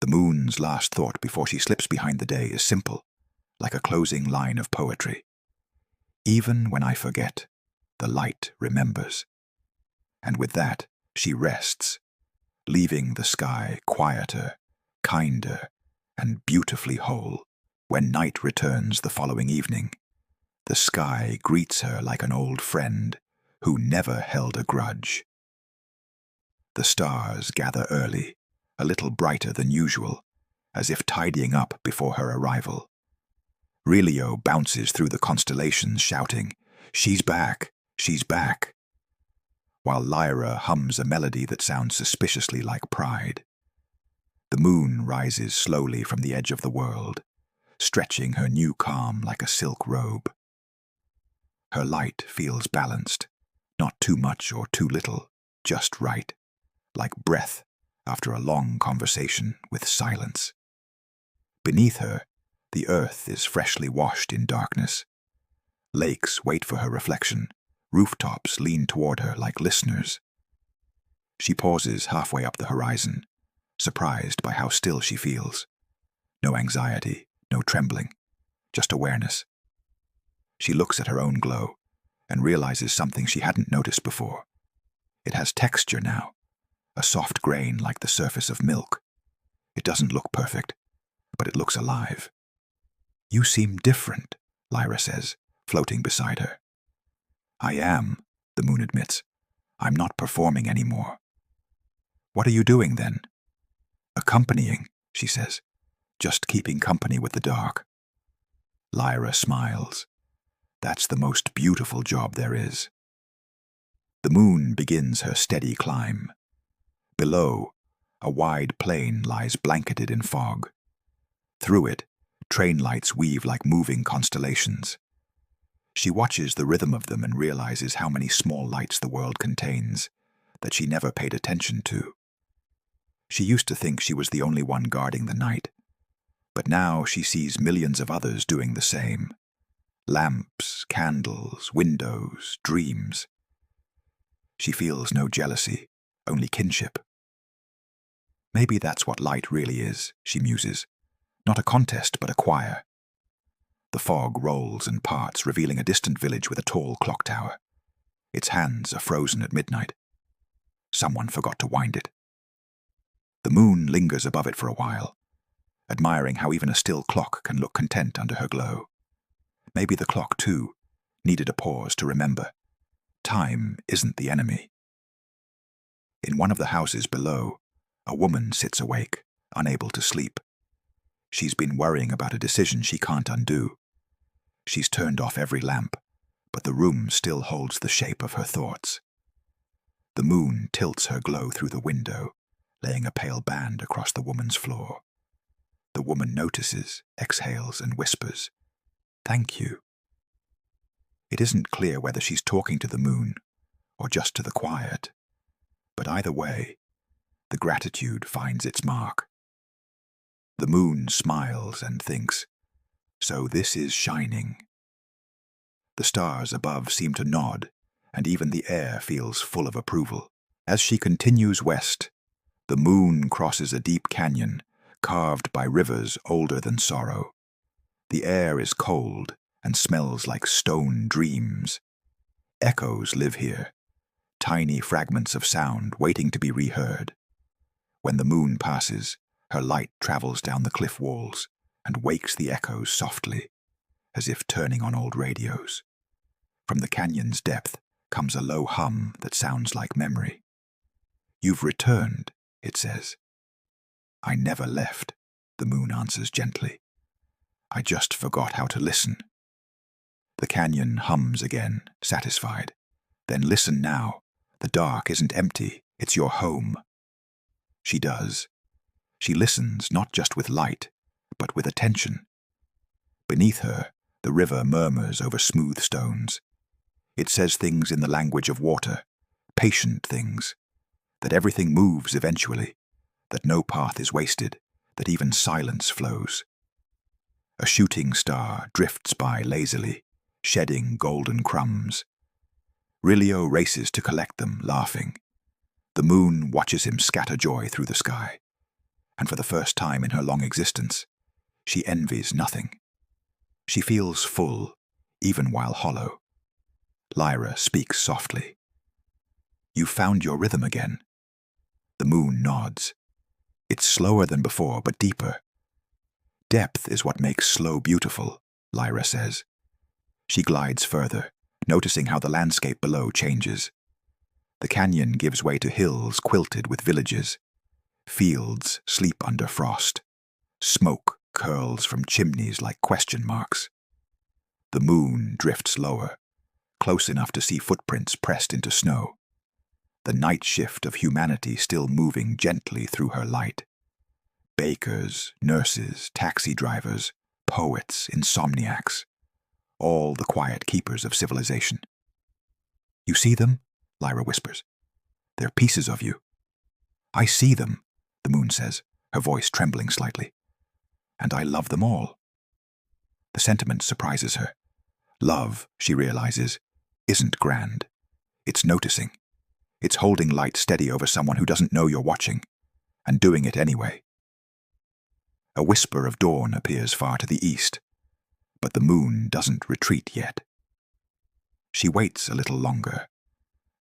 The moon's last thought before she slips behind the day is simple, like a closing line of poetry. "Even when I forget, the light remembers." And with that, she rests, leaving the sky quieter, kinder, and beautifully whole. When night returns the following evening, the sky greets her like an old friend who never held a grudge. The stars gather early, a little brighter than usual, as if tidying up before her arrival. Rilio bounces through the constellations shouting, "She's back! She's back!" while Lyra hums a melody that sounds suspiciously like pride. The moon rises slowly from the edge of the world, stretching her new calm like a silk robe. Her light feels balanced, not too much or too little, just right, like breath after a long conversation with silence. Beneath her, the earth is freshly washed in darkness. Lakes wait for her reflection, rooftops lean toward her like listeners. She pauses halfway up the horizon, surprised by how still she feels. No anxiety, no trembling, just awareness. She looks at her own glow and realizes something she hadn't noticed before. It has texture now, a soft grain like the surface of milk. It doesn't look perfect, but it looks alive. "You seem different," Lyra says, floating beside her. "I am," the moon admits. "I'm not performing anymore." "What are you doing then?" "Accompanying," she says, "just keeping company with the dark." Lyra smiles. "That's the most beautiful job there is." The moon begins her steady climb. Below, a wide plain lies blanketed in fog. Through it, train lights weave like moving constellations. She watches the rhythm of them and realizes how many small lights the world contains that she never paid attention to. She used to think she was the only one guarding the night, but now she sees millions of others doing the same. Lamps, candles, windows, dreams. She feels no jealousy, only kinship. Maybe that's what light really is, she muses. Not a contest, but a choir. The fog rolls and parts, revealing a distant village with a tall clock tower. Its hands are frozen at midnight. Someone forgot to wind it. The moon lingers above it for a while, admiring how even a still clock can look content under her glow. Maybe the clock, too, needed a pause to remember. Time isn't the enemy. In one of the houses below, a woman sits awake, unable to sleep. She's been worrying about a decision she can't undo. She's turned off every lamp, but the room still holds the shape of her thoughts. The moon tilts her glow through the window, laying a pale band across the woman's floor. The woman notices, exhales, and whispers, "Thank you." It isn't clear whether she's talking to the moon or just to the quiet, but either way, the gratitude finds its mark. The moon smiles and thinks, "So this is shining." The stars above seem to nod, and even the air feels full of approval. As she continues west, the moon crosses a deep canyon carved by rivers older than sorrow. The air is cold and smells like stone dreams. Echoes live here, tiny fragments of sound waiting to be reheard. When the moon passes, her light travels down the cliff walls and wakes the echoes softly, as if turning on old radios. From the canyon's depth comes a low hum that sounds like memory. "You've returned," it says. "I never left," the moon answers gently. "I just forgot how to listen." The canyon hums again, satisfied. "Then listen now. The dark isn't empty, it's your home." She does. She listens not just with light, but with attention. Beneath her, the river murmurs over smooth stones. It says things in the language of water, patient things, that everything moves eventually, that no path is wasted, that even silence flows. A shooting star drifts by lazily, shedding golden crumbs. Rilio races to collect them, laughing. The moon watches him scatter joy through the sky, and for the first time in her long existence, she envies nothing. She feels full, even while hollow. Lyra speaks softly. "You found your rhythm again." The moon nods. "It's slower than before, but deeper." "Depth is what makes slow beautiful," Lyra says. She glides further, noticing how the landscape below changes. The canyon gives way to hills quilted with villages. Fields sleep under frost. Smoke curls from chimneys like question marks. The moon drifts lower, close enough to see footprints pressed into snow. The night shift of humanity still moving gently through her light. Bakers, nurses, taxi drivers, poets, insomniacs, all the quiet keepers of civilization. "You see them?" Lyra whispers. "They're pieces of you." "I see them," the moon says, her voice trembling slightly. "And I love them all." The sentiment surprises her. Love, she realizes, isn't grand. It's noticing. It's holding light steady over someone who doesn't know you're watching, and doing it anyway. A whisper of dawn appears far to the east, but the moon doesn't retreat yet. She waits a little longer,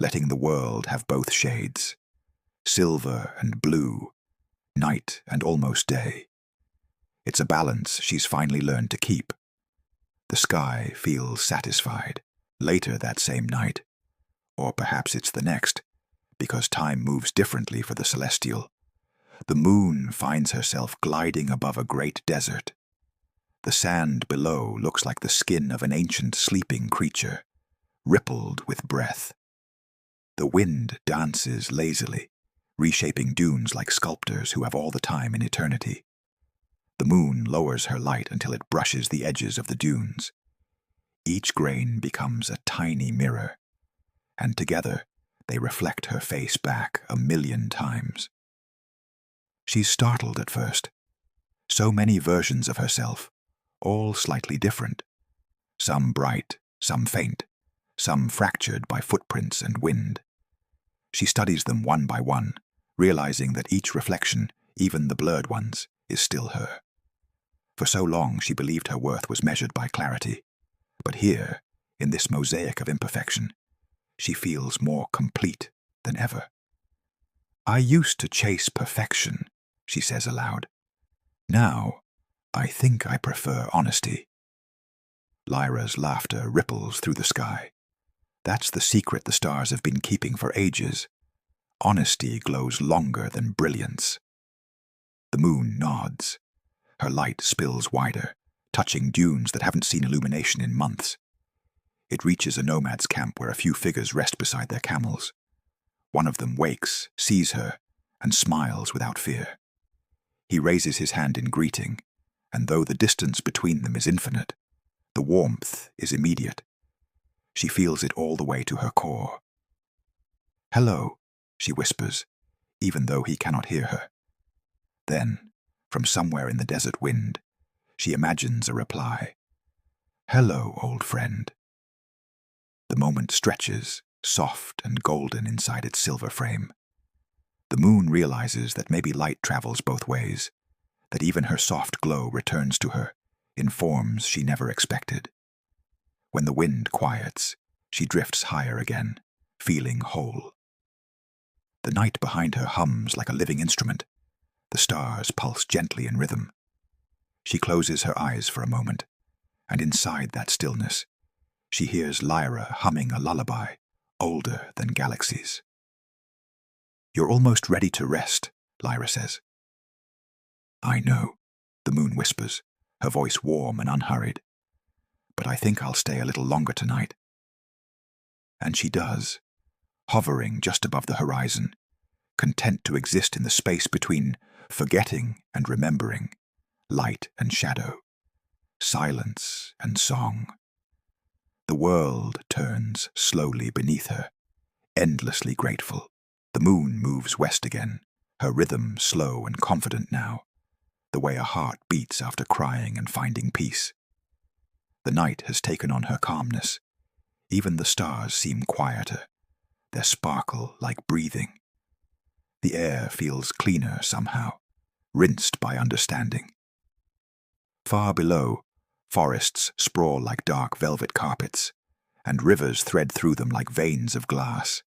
letting the world have both shades, silver and blue, night and almost day. It's a balance she's finally learned to keep. The sky feels satisfied. Later that same night, or perhaps it's the next, because time moves differently for the celestial, the moon finds herself gliding above a great desert. The sand below looks like the skin of an ancient sleeping creature, rippled with breath. The wind dances lazily, reshaping dunes like sculptors who have all the time in eternity. The moon lowers her light until it brushes the edges of the dunes. Each grain becomes a tiny mirror, and together they reflect her face back 1,000,000 times. She's startled at first. So many versions of herself, all slightly different. Some bright, some faint, some fractured by footprints and wind. She studies them one by one, realizing that each reflection, even the blurred ones, is still her. For so long she believed her worth was measured by clarity. But here, in this mosaic of imperfection, she feels more complete than ever. "I used to chase perfection," she says aloud. "Now, I think I prefer honesty." Lyra's laughter ripples through the sky. That's the secret the stars have been keeping for ages. Honesty glows longer than brilliance. The moon nods. Her light spills wider, touching dunes that haven't seen illumination in months. It reaches a nomad's camp where a few figures rest beside their camels. One of them wakes, sees her, and smiles without fear. He raises his hand in greeting, and though the distance between them is infinite, the warmth is immediate. She feels it all the way to her core. "Hello," she whispers, even though he cannot hear her. Then, from somewhere in the desert wind, she imagines a reply. "Hello, old friend." The moment stretches, soft and golden inside its silver frame. The moon realizes that maybe light travels both ways, that even her soft glow returns to her in forms she never expected. When the wind quiets, she drifts higher again, feeling whole. The night behind her hums like a living instrument. The stars pulse gently in rhythm. She closes her eyes for a moment, and inside that stillness, she hears Lyra humming a lullaby older than galaxies. "You're almost ready to rest," Lyra says. "I know," the moon whispers, her voice warm and unhurried. "But I think I'll stay a little longer tonight." And she does, hovering just above the horizon, content to exist in the space between forgetting and remembering, light and shadow, silence and song. The world turns slowly beneath her, endlessly grateful. The moon moves west again, her rhythm slow and confident now, the way a heart beats after crying and finding peace. The night has taken on her calmness. Even the stars seem quieter, their sparkle like breathing. The air feels cleaner somehow, rinsed by understanding. Far below, forests sprawl like dark velvet carpets, and rivers thread through them like veins of glass.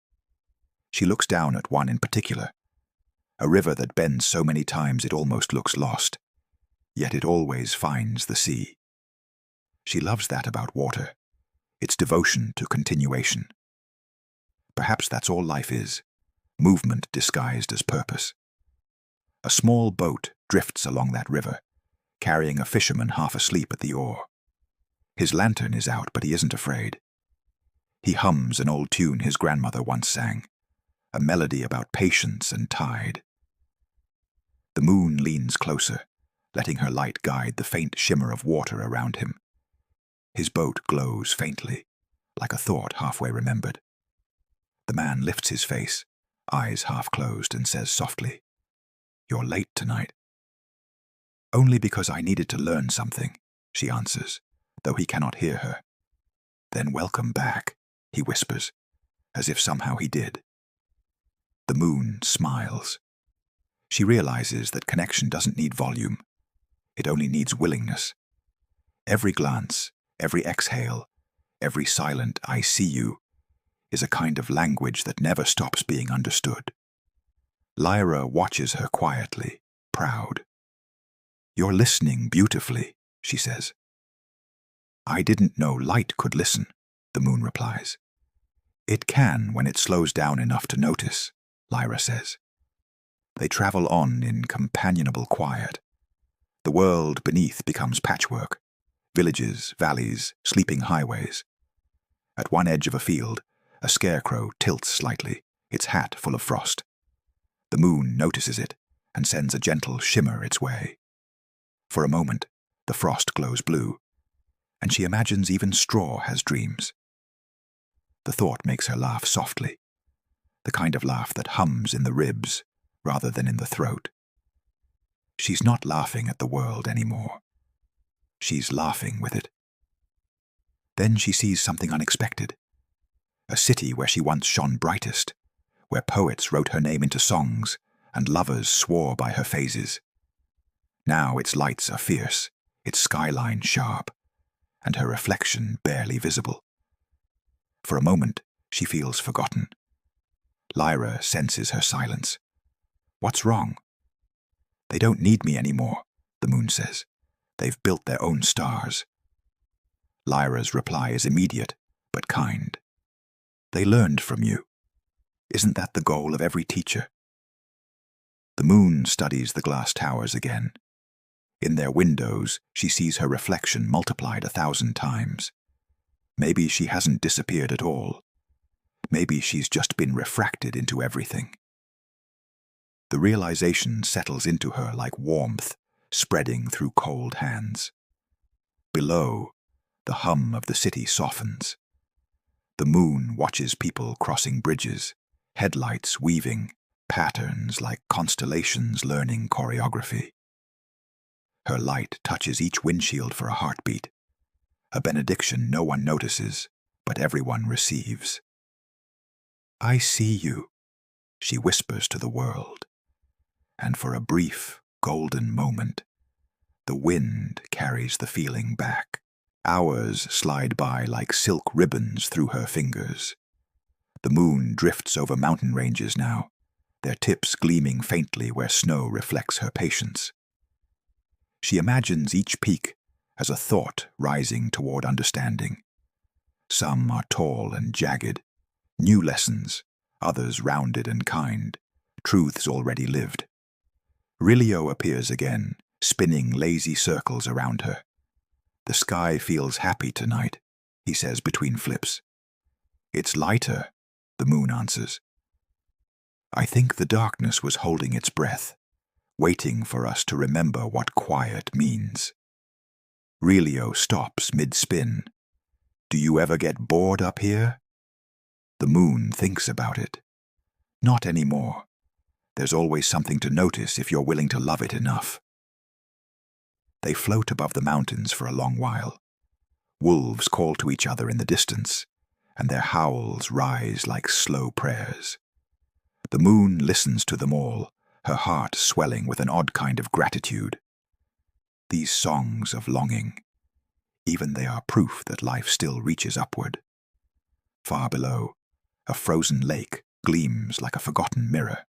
She looks down at one in particular, a river that bends so many times it almost looks lost, yet it always finds the sea. She loves that about water, its devotion to continuation. Perhaps that's all life is, movement disguised as purpose. A small boat drifts along that river, carrying a fisherman half asleep at the oar. His lantern is out, but he isn't afraid. He hums an old tune his grandmother once sang, a melody about patience and tide. The moon leans closer, letting her light guide the faint shimmer of water around him. His boat glows faintly, like a thought halfway remembered. The man lifts his face, eyes half closed, and says softly, "You're late tonight." "Only because I needed to learn something," she answers, though he cannot hear her. "Then welcome back," he whispers, as if somehow he did. The moon smiles. She realizes that connection doesn't need volume. It only needs willingness. Every glance, every exhale, every silent "I see you" is a kind of language that never stops being understood. Lyra watches her quietly, proud. "You're listening beautifully," she says. "I didn't know light could listen," the moon replies. "It can when it slows down enough to notice," Lyra says. They travel on in companionable quiet. The world beneath becomes patchwork, villages, valleys, sleeping highways. At one edge of a field, a scarecrow tilts slightly, its hat full of frost. The moon notices it and sends a gentle shimmer its way. For a moment, the frost glows blue, and she imagines even straw has dreams. The thought makes her laugh softly, the kind of laugh that hums in the ribs rather than in the throat. She's not laughing at the world anymore. She's laughing with it. Then she sees something unexpected. A city where she once shone brightest, where poets wrote her name into songs and lovers swore by her phases. Now its lights are fierce, its skyline sharp, and her reflection barely visible. For a moment, she feels forgotten. Lyra senses her silence. What's wrong? They don't need me anymore, the moon says. They've built their own stars. Lyra's reply is immediate, but kind. They learned from you. Isn't that the goal of every teacher? The moon studies the glass towers again. In their windows, she sees her reflection multiplied 1,000 times. Maybe she hasn't disappeared at all. Maybe she's just been refracted into everything. The realization settles into her like warmth spreading through cold hands. Below, the hum of the city softens. The moon watches people crossing bridges, headlights weaving patterns like constellations learning choreography. Her light touches each windshield for a heartbeat, a benediction no one notices, but everyone receives. I see you, she whispers to the world, and for a brief, golden moment, the wind carries the feeling back. Hours slide by like silk ribbons through her fingers. The moon drifts over mountain ranges now, their tips gleaming faintly where snow reflects her patience. She imagines each peak as a thought rising toward understanding. Some are tall and jagged, new lessons, others rounded and kind, truths already lived. Rilio appears again, spinning lazy circles around her. The sky feels happy tonight, he says between flips. It's lighter, the moon answers. I think the darkness was holding its breath, waiting for us to remember what quiet means. Rilio stops mid-spin. Do you ever get bored up here? The moon thinks about it. Not anymore. There's always something to notice if you're willing to love it enough. They float above the mountains for a long while. Wolves call to each other in the distance, and their howls rise like slow prayers. The moon listens to them all, her heart swelling with an odd kind of gratitude. These songs of longing, even they are proof that life still reaches upward. Far below, a frozen lake gleams like a forgotten mirror.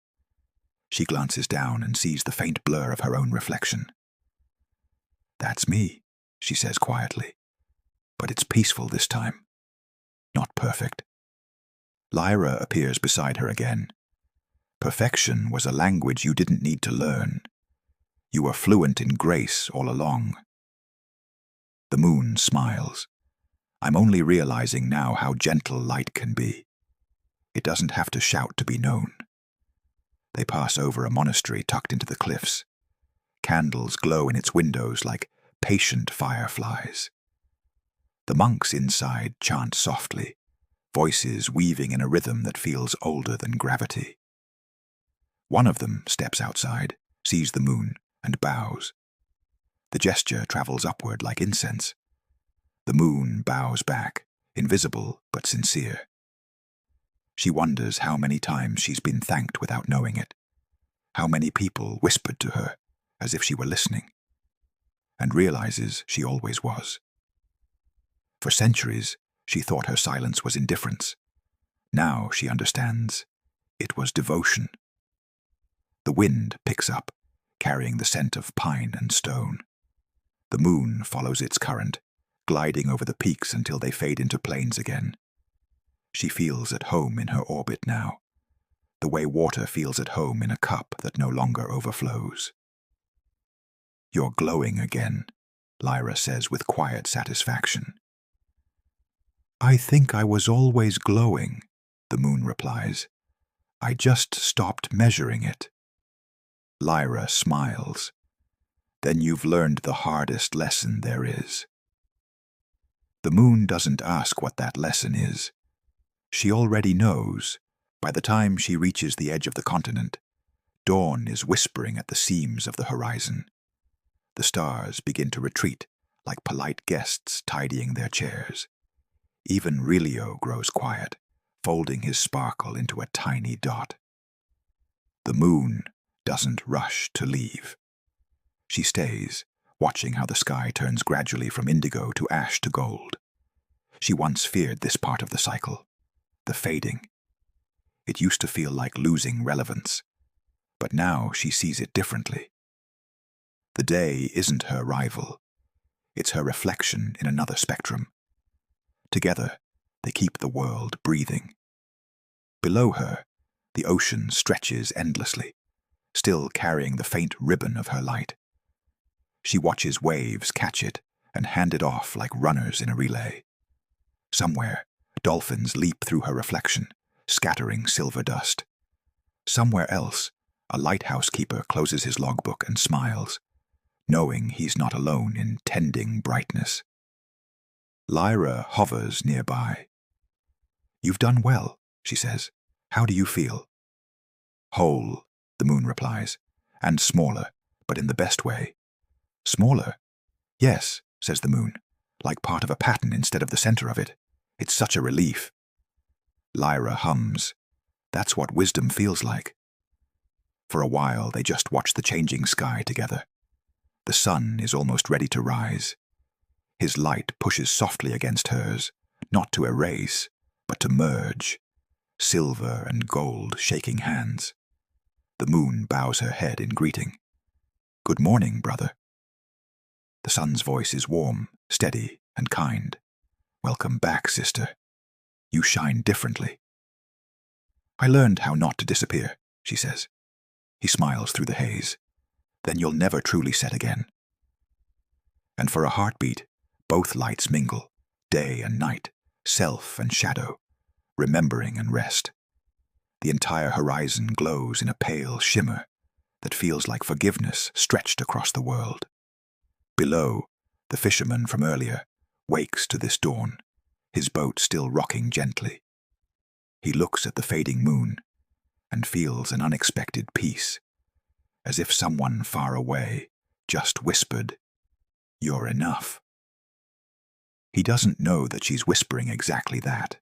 She glances down and sees the faint blur of her own reflection. That's me, she says quietly, but it's peaceful this time. Not perfect. Lyra appears beside her again. Perfection was a language you didn't need to learn. You were fluent in grace all along. The moon smiles. I'm only realizing now how gentle light can be. It doesn't have to shout to be known. They pass over a monastery tucked into the cliffs. Candles glow in its windows like patient fireflies. The monks inside chant softly, voices weaving in a rhythm that feels older than gravity. One of them steps outside, sees the moon, and bows. The gesture travels upward like incense. The moon bows back, invisible but sincere. She wonders how many times she's been thanked without knowing it, how many people whispered to her as if she were listening, and realizes she always was. For centuries, she thought her silence was indifference. Now she understands it was devotion. The wind picks up, carrying the scent of pine and stone. The moon follows its current, gliding over the peaks until they fade into plains again. She feels at home in her orbit now, the way water feels at home in a cup that no longer overflows. You're glowing again, Lyra says with quiet satisfaction. I think I was always glowing, the moon replies. I just stopped measuring it. Lyra smiles. Then you've learned the hardest lesson there is. The moon doesn't ask what that lesson is. She already knows. By the time she reaches the edge of the continent, dawn is whispering at the seams of the horizon. The stars begin to retreat, like polite guests tidying their chairs. Even Rilio grows quiet, folding his sparkle into a tiny dot. The moon doesn't rush to leave. She stays, watching how the sky turns gradually from indigo to ash to gold. She once feared this part of the cycle, the fading. It used to feel like losing relevance, but now she sees it differently. The day isn't her rival. It's her reflection in another spectrum. Together, they keep the world breathing. Below her, the ocean stretches endlessly, still carrying the faint ribbon of her light. She watches waves catch it and hand it off like runners in a relay. Somewhere, dolphins leap through her reflection, scattering silver dust. Somewhere else, a lighthouse keeper closes his logbook and smiles, knowing he's not alone in tending brightness. Lyra hovers nearby. "You've done well," she says. "How do you feel?" "Whole," the moon replies, "and smaller, but in the best way." "Smaller?" "Yes," says the moon, "like part of a pattern instead of the center of it. It's such a relief." Lyra hums. That's what wisdom feels like. For a while, they just watch the changing sky together. The sun is almost ready to rise. His light pushes softly against hers, not to erase, but to merge, silver and gold shaking hands. The moon bows her head in greeting. "Good morning, brother." The sun's voice is warm, steady, and kind. "Welcome back, sister. You shine differently." "I learned how not to disappear," she says. He smiles through the haze. "Then you'll never truly set again." And for a heartbeat, both lights mingle, day and night, self and shadow, remembering and rest. The entire horizon glows in a pale shimmer that feels like forgiveness stretched across the world. Below, the fisherman from earlier wakes to this dawn, his boat still rocking gently. He looks at the fading moon and feels an unexpected peace, as if someone far away just whispered, "You're enough." He doesn't know that she's whispering exactly that.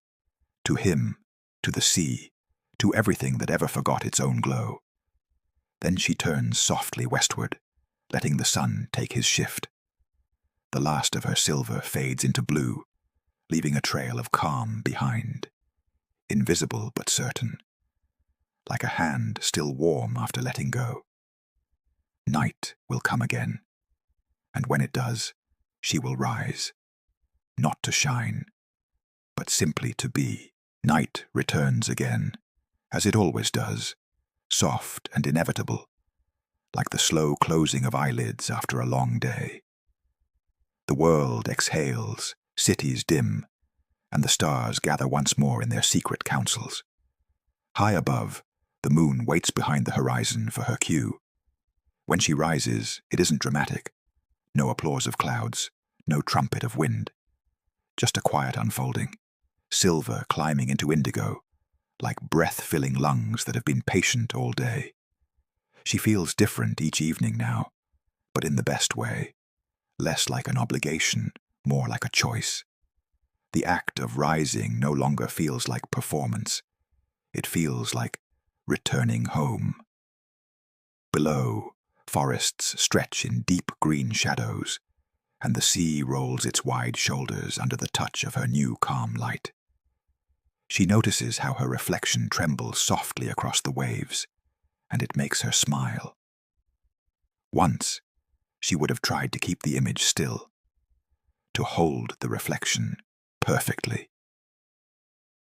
To him, to the sea, to everything that ever forgot its own glow. Then she turns softly westward, letting the sun take his shift. The last of her silver fades into blue, leaving a trail of calm behind. Invisible but certain, like a hand still warm after letting go. Night will come again, and when it does, she will rise, not to shine, but simply to be. Night returns again, as it always does, soft and inevitable, like the slow closing of eyelids after a long day. The world exhales, cities dim, and the stars gather once more in their secret councils. High above, the moon waits behind the horizon for her cue. When she rises, it isn't dramatic. No applause of clouds, no trumpet of wind. Just a quiet unfolding, silver climbing into indigo, like breath-filling lungs that have been patient all day. She feels different each evening now, but in the best way. Less like an obligation, more like a choice. The act of rising no longer feels like performance. It feels like returning home. Below, forests stretch in deep green shadows, and the sea rolls its wide shoulders under the touch of her new calm light. She notices how her reflection trembles softly across the waves, and it makes her smile. Once, she would have tried to keep the image still, to hold the reflection perfectly.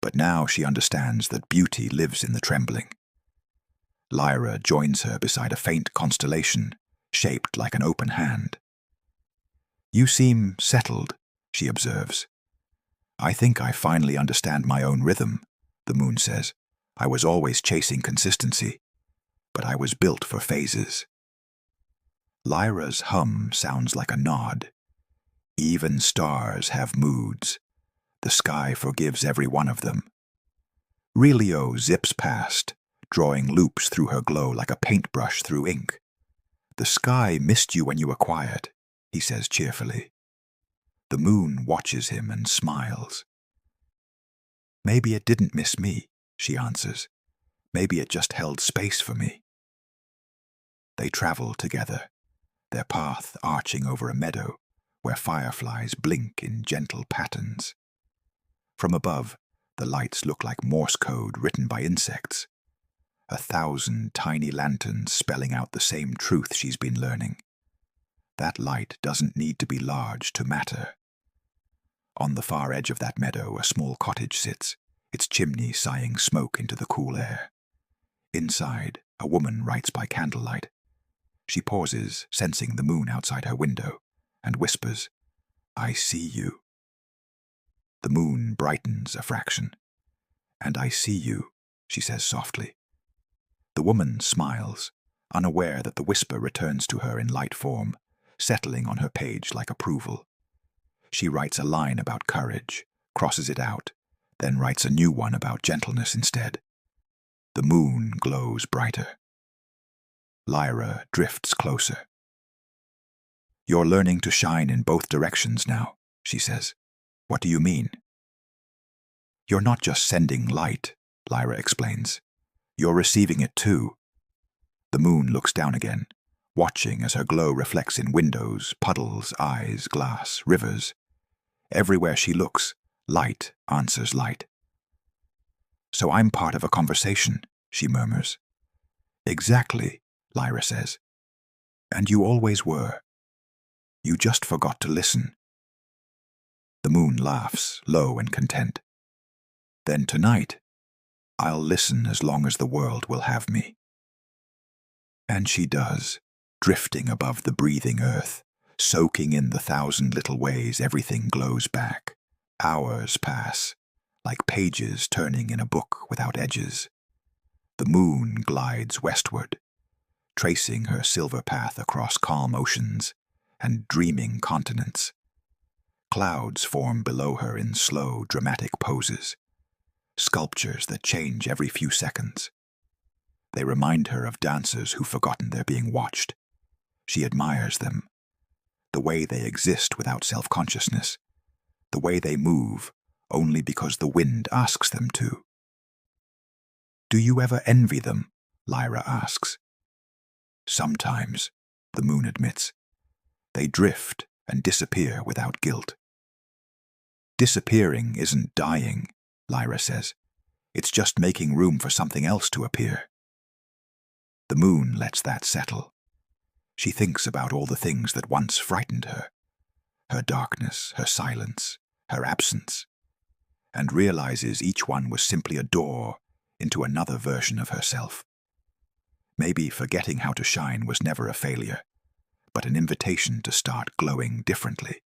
But now she understands that beauty lives in the trembling. Lyra joins her beside a faint constellation, shaped like an open hand. "You seem settled," she observes. "I think I finally understand my own rhythm," the moon says. "I was always chasing consistency, but I was built for phases." Lyra's hum sounds like a nod. Even stars have moods. The sky forgives every one of them. Relio zips past, drawing loops through her glow like a paintbrush through ink. "The sky missed you when you were quiet," he says cheerfully. The moon watches him and smiles. "Maybe it didn't miss me," she answers. "Maybe it just held space for me." They travel together, their path arching over a meadow where fireflies blink in gentle patterns. From above, the lights look like Morse code written by insects. 1,000 tiny lanterns spelling out the same truth she's been learning. That light doesn't need to be large to matter. On the far edge of that meadow, a small cottage sits, its chimney sighing smoke into the cool air. Inside, a woman writes by candlelight. She pauses, sensing the moon outside her window, and whispers, "I see you." The moon brightens a fraction. "And I see you," she says softly. The woman smiles, unaware that the whisper returns to her in light form, settling on her page like approval. She writes a line about courage, crosses it out, then writes a new one about gentleness instead. The moon glows brighter. Lyra drifts closer. "You're learning to shine in both directions now," she says. "What do you mean?" "You're not just sending light," Lyra explains. "You're receiving it too." The moon looks down again, watching as her glow reflects in windows, puddles, eyes, glass, rivers. Everywhere she looks, light answers light. "So I'm part of a conversation," she murmurs. "Exactly," Lyra says. "And you always were. You just forgot to listen." The moon laughs, low and content. "Then tonight, I'll listen as long as the world will have me." And she does, drifting above the breathing earth, soaking in the 1,000 little ways everything glows back. Hours pass, like pages turning in a book without edges. The moon glides westward, tracing her silver path across calm oceans and dreaming continents. Clouds form below her in slow, dramatic poses, sculptures that change every few seconds. They remind her of dancers who've forgotten they're being watched. She admires them, the way they exist without self-consciousness, the way they move only because the wind asks them to. "Do you ever envy them?" Lyra asks. "Sometimes," the moon admits. "They drift and disappear without guilt." "Disappearing isn't dying," Lyra says. "It's just making room for something else to appear." The moon lets that settle. She thinks about all the things that once frightened her. Her darkness, her silence, her absence, and realizes each one was simply a door into another version of herself. Maybe forgetting how to shine was never a failure, but an invitation to start glowing differently.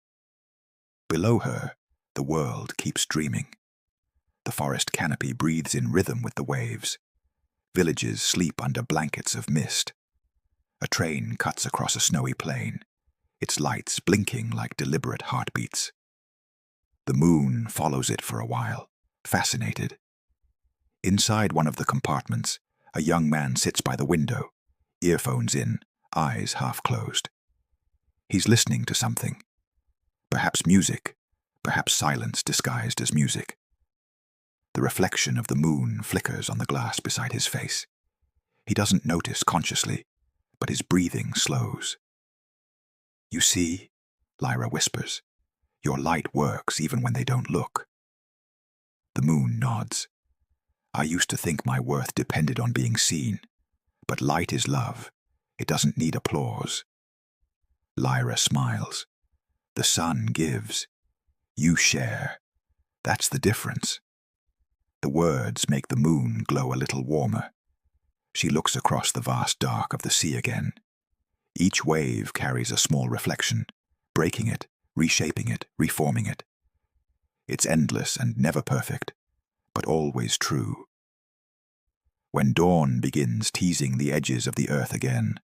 Below her, the world keeps dreaming. The forest canopy breathes in rhythm with the waves. Villages sleep under blankets of mist. A train cuts across a snowy plain, its lights blinking like deliberate heartbeats. The moon follows it for a while, fascinated. Inside one of the compartments, a young man sits by the window, earphones in, eyes half closed. He's listening to something. Perhaps music, perhaps silence disguised as music. The reflection of the moon flickers on the glass beside his face. He doesn't notice consciously, but his breathing slows. "You see," Lyra whispers, "your light works even when they don't look." The moon nods. "I used to think my worth depended on being seen, but light is love. It doesn't need applause." Lyra smiles. "The sun gives. You share. That's the difference." The words make the moon glow a little warmer. She looks across the vast dark of the sea again. Each wave carries a small reflection, breaking it, reshaping it, reforming it. It's endless and never perfect, but always true. When dawn begins teasing the edges of the earth again,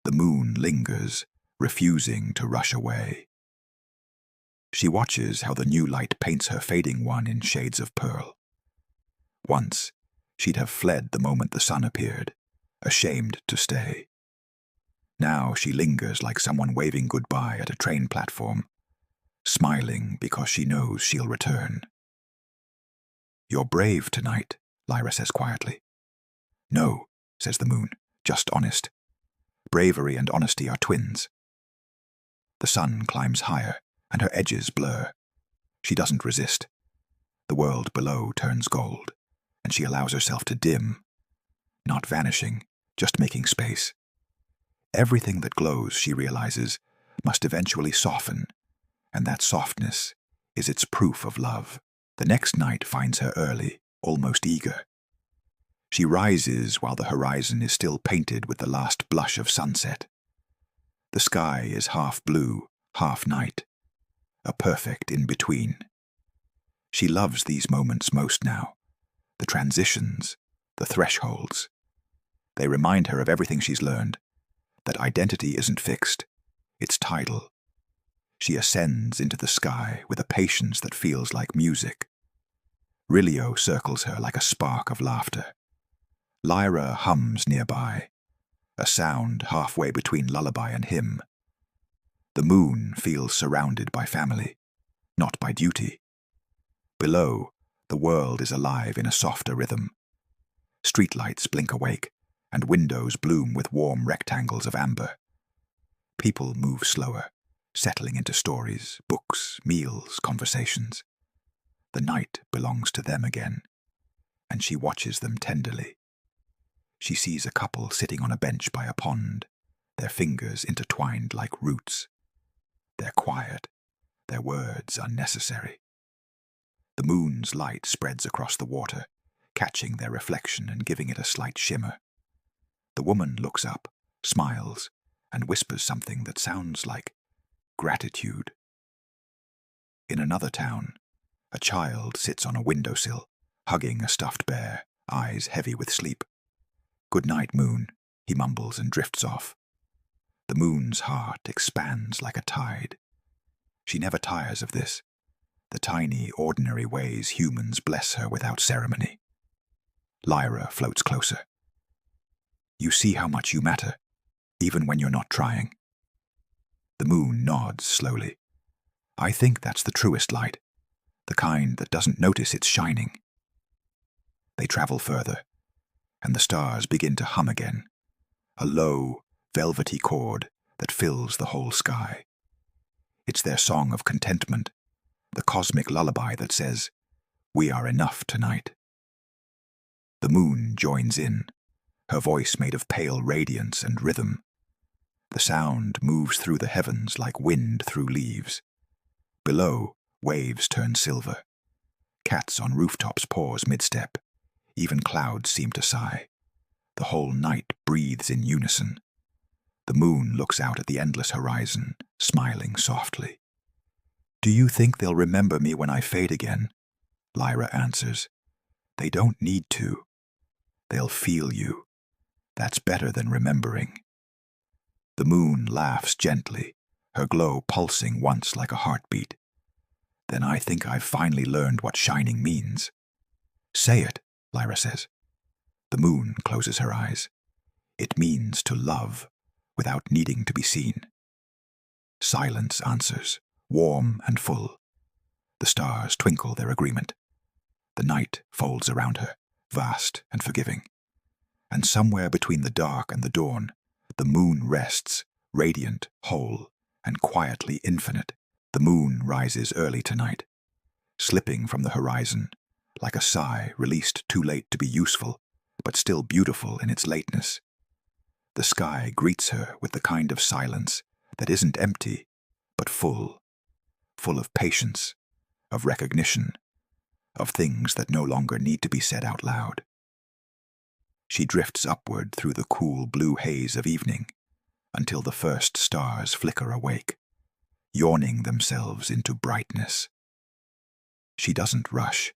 the moon lingers, refusing to rush away. She watches how the new light paints her fading one in shades of pearl. Once, she'd have fled the moment the sun appeared, ashamed to stay. Now she lingers like someone waving goodbye at a train platform, smiling because she knows she'll return. "You're brave tonight," Lyra says quietly. "No," says the moon, "just honest. Bravery and honesty are twins. The sun climbs higher, and her edges blur. She doesn't resist. The world below turns gold, and she allows herself to dim, not vanishing, just making space. Everything that glows, she realizes, must eventually soften, and that softness is its proof of love. The next night finds her early, almost eager. She rises while the horizon is still painted with the last blush of sunset. The sky is half blue, half night, a perfect in-between. She loves these moments most now, the transitions, the thresholds. They remind her of everything she's learned, that identity isn't fixed, it's tidal. She ascends into the sky with a patience that feels like music. Rilio circles her like a spark of laughter. Lyra hums nearby, a sound halfway between lullaby and hymn. The moon feels surrounded by family, not by duty. Below, the world is alive in a softer rhythm. Streetlights blink awake, and windows bloom with warm rectangles of amber. People move slower, settling into stories, books, meals, conversations. The night belongs to them again, and she watches them tenderly. She sees a couple sitting on a bench by a pond, their fingers intertwined like roots. They're quiet, their words unnecessary. The moon's light spreads across the water, catching their reflection and giving it a slight shimmer. The woman looks up, smiles, and whispers something that sounds like gratitude. In another town, a child sits on a windowsill, hugging a stuffed bear, eyes heavy with sleep. "Good night, moon," he mumbles and drifts off. The moon's heart expands like a tide. She never tires of this, the tiny, ordinary ways humans bless her without ceremony. Lyra floats closer. "You see how much you matter, even when you're not trying." The moon nods slowly. "I think that's the truest light, the kind that doesn't notice it's shining." They travel further, and the stars begin to hum again, a low, velvety chord that fills the whole sky. It's their song of contentment, the cosmic lullaby that says, "We are enough tonight." The moon joins in, her voice made of pale radiance and rhythm. The sound moves through the heavens like wind through leaves. Below, waves turn silver. Cats on rooftops pause mid-step. Even clouds seem to sigh. The whole night breathes in unison. The moon looks out at the endless horizon, smiling softly. "Do you think they'll remember me when I fade again?" Lyra answers. "They don't need to. They'll feel you. That's better than remembering." The moon laughs gently, her glow pulsing once like a heartbeat. "Then I think I've finally learned what shining means." "Say it," Lyra says. The moon closes her eyes. "It means to love, without needing to be seen." Silence answers, warm and full. The stars twinkle their agreement. The night folds around her, vast and forgiving. And somewhere between the dark and the dawn, the moon rests, radiant, whole, and quietly infinite. The moon rises early tonight, slipping from the horizon, like a sigh released too late to be useful, but still beautiful in its lateness. The sky greets her with the kind of silence that isn't empty, but full of patience, of recognition, of things that no longer need to be said out loud. She drifts upward through the cool blue haze of evening until the first stars flicker awake, yawning themselves into brightness. She doesn't rush.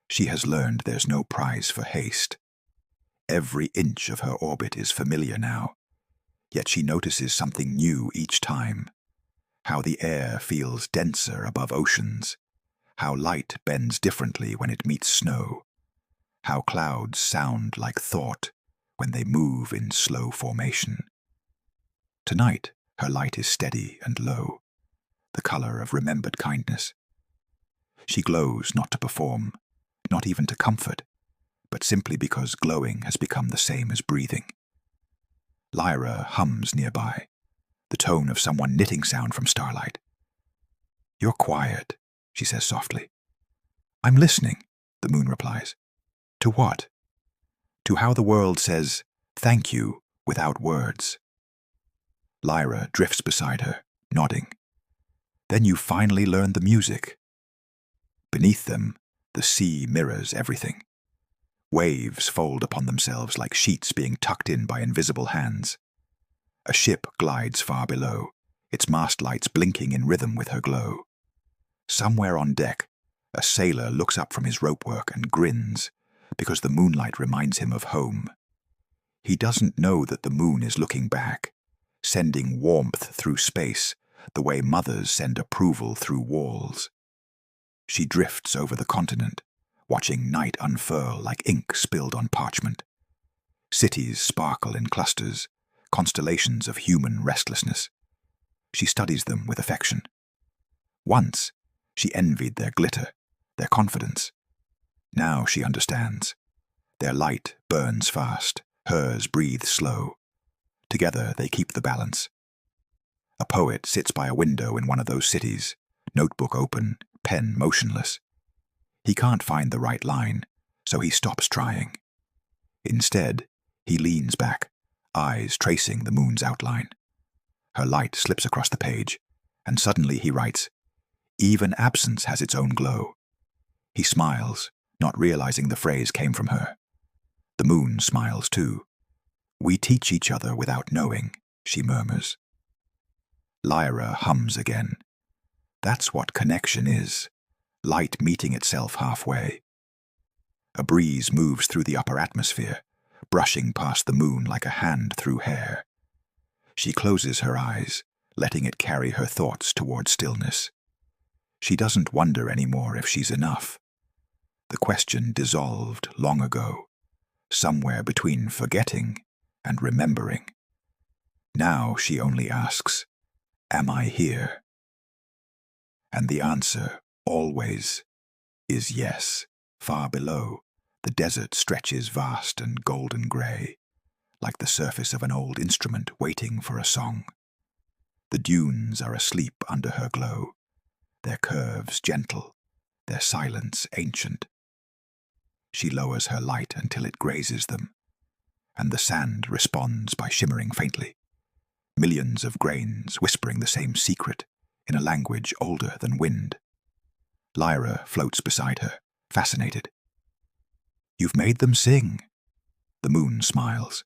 She has learned there's no prize for haste. Every inch of her orbit is familiar now, yet she notices something new each time. How the air feels denser above oceans, how light bends differently when it meets snow, how clouds sound like thought when they move in slow formation. Tonight, her light is steady and low, the color of remembered kindness. She glows not to perform, not even to comfort, but simply because glowing has become the same as breathing. Lyra hums nearby, the tone of someone knitting sound from starlight. "You're quiet," she says softly. "I'm listening," the moon replies. "To what?" "To how the world says thank you without words." Lyra drifts beside her, nodding. "Then you finally learned the music." Beneath them, the sea mirrors everything. Waves fold upon themselves like sheets being tucked in by invisible hands. A ship glides far below, its mast lights blinking in rhythm with her glow. Somewhere on deck, a sailor looks up from his ropework and grins, because the moonlight reminds him of home. He doesn't know that the moon is looking back, sending warmth through space, the way mothers send approval through walls. She drifts over the continent, watching night unfurl like ink spilled on parchment. Cities sparkle in clusters, constellations of human restlessness. She studies them with affection. Once, she envied their glitter, their confidence. Now she understands. Their light burns fast, hers breathes slow. Together they keep the balance. A poet sits by a window in one of those cities, notebook open, pen motionless. He can't find the right line, so he stops trying. Instead, he leans back, eyes tracing the moon's outline. Her light slips across the page, and suddenly he writes, "Even absence has its own glow." He smiles, not realizing the phrase came from her. The moon smiles too. "We teach each other without knowing," she murmurs. Lyra hums again. That's what connection is, light meeting itself halfway. A breeze moves through the upper atmosphere, brushing past the moon like a hand through hair. She closes her eyes, letting it carry her thoughts toward stillness. She doesn't wonder anymore if she's enough. The question dissolved long ago, somewhere between forgetting and remembering. Now she only asks, "Am I here?" And the answer, always, is yes. Far below, the desert stretches vast and golden grey, like the surface of an old instrument waiting for a song. The dunes are asleep under her glow, their curves gentle, their silence ancient. She lowers her light until it grazes them, and the sand responds by shimmering faintly, millions of grains whispering the same secret in a language older than wind. Lyra floats beside her, fascinated. "You've made them sing." The moon smiles.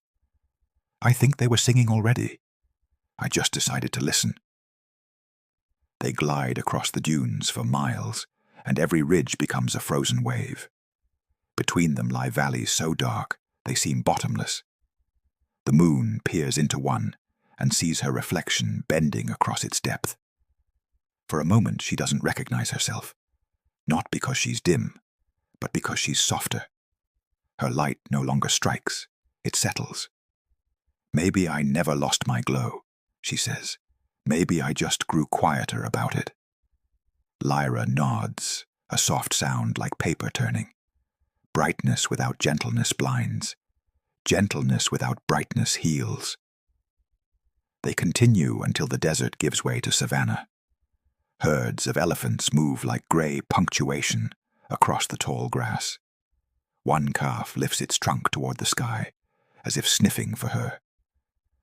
"I think they were singing already. I just decided to listen." They glide across the dunes for miles, and every ridge becomes a frozen wave. Between them lie valleys so dark they seem bottomless. The moon peers into one and sees her reflection bending across its depth. For a moment she doesn't recognize herself, not because she's dim, but because she's softer. Her light no longer strikes, it settles. "Maybe I never lost my glow," she says. "Maybe I just grew quieter about it." Lyra nods, a soft sound like paper turning. Brightness without gentleness blinds. Gentleness without brightness heals. They continue until the desert gives way to savanna. Herds of elephants move like grey punctuation across the tall grass. One calf lifts its trunk toward the sky, as if sniffing for her.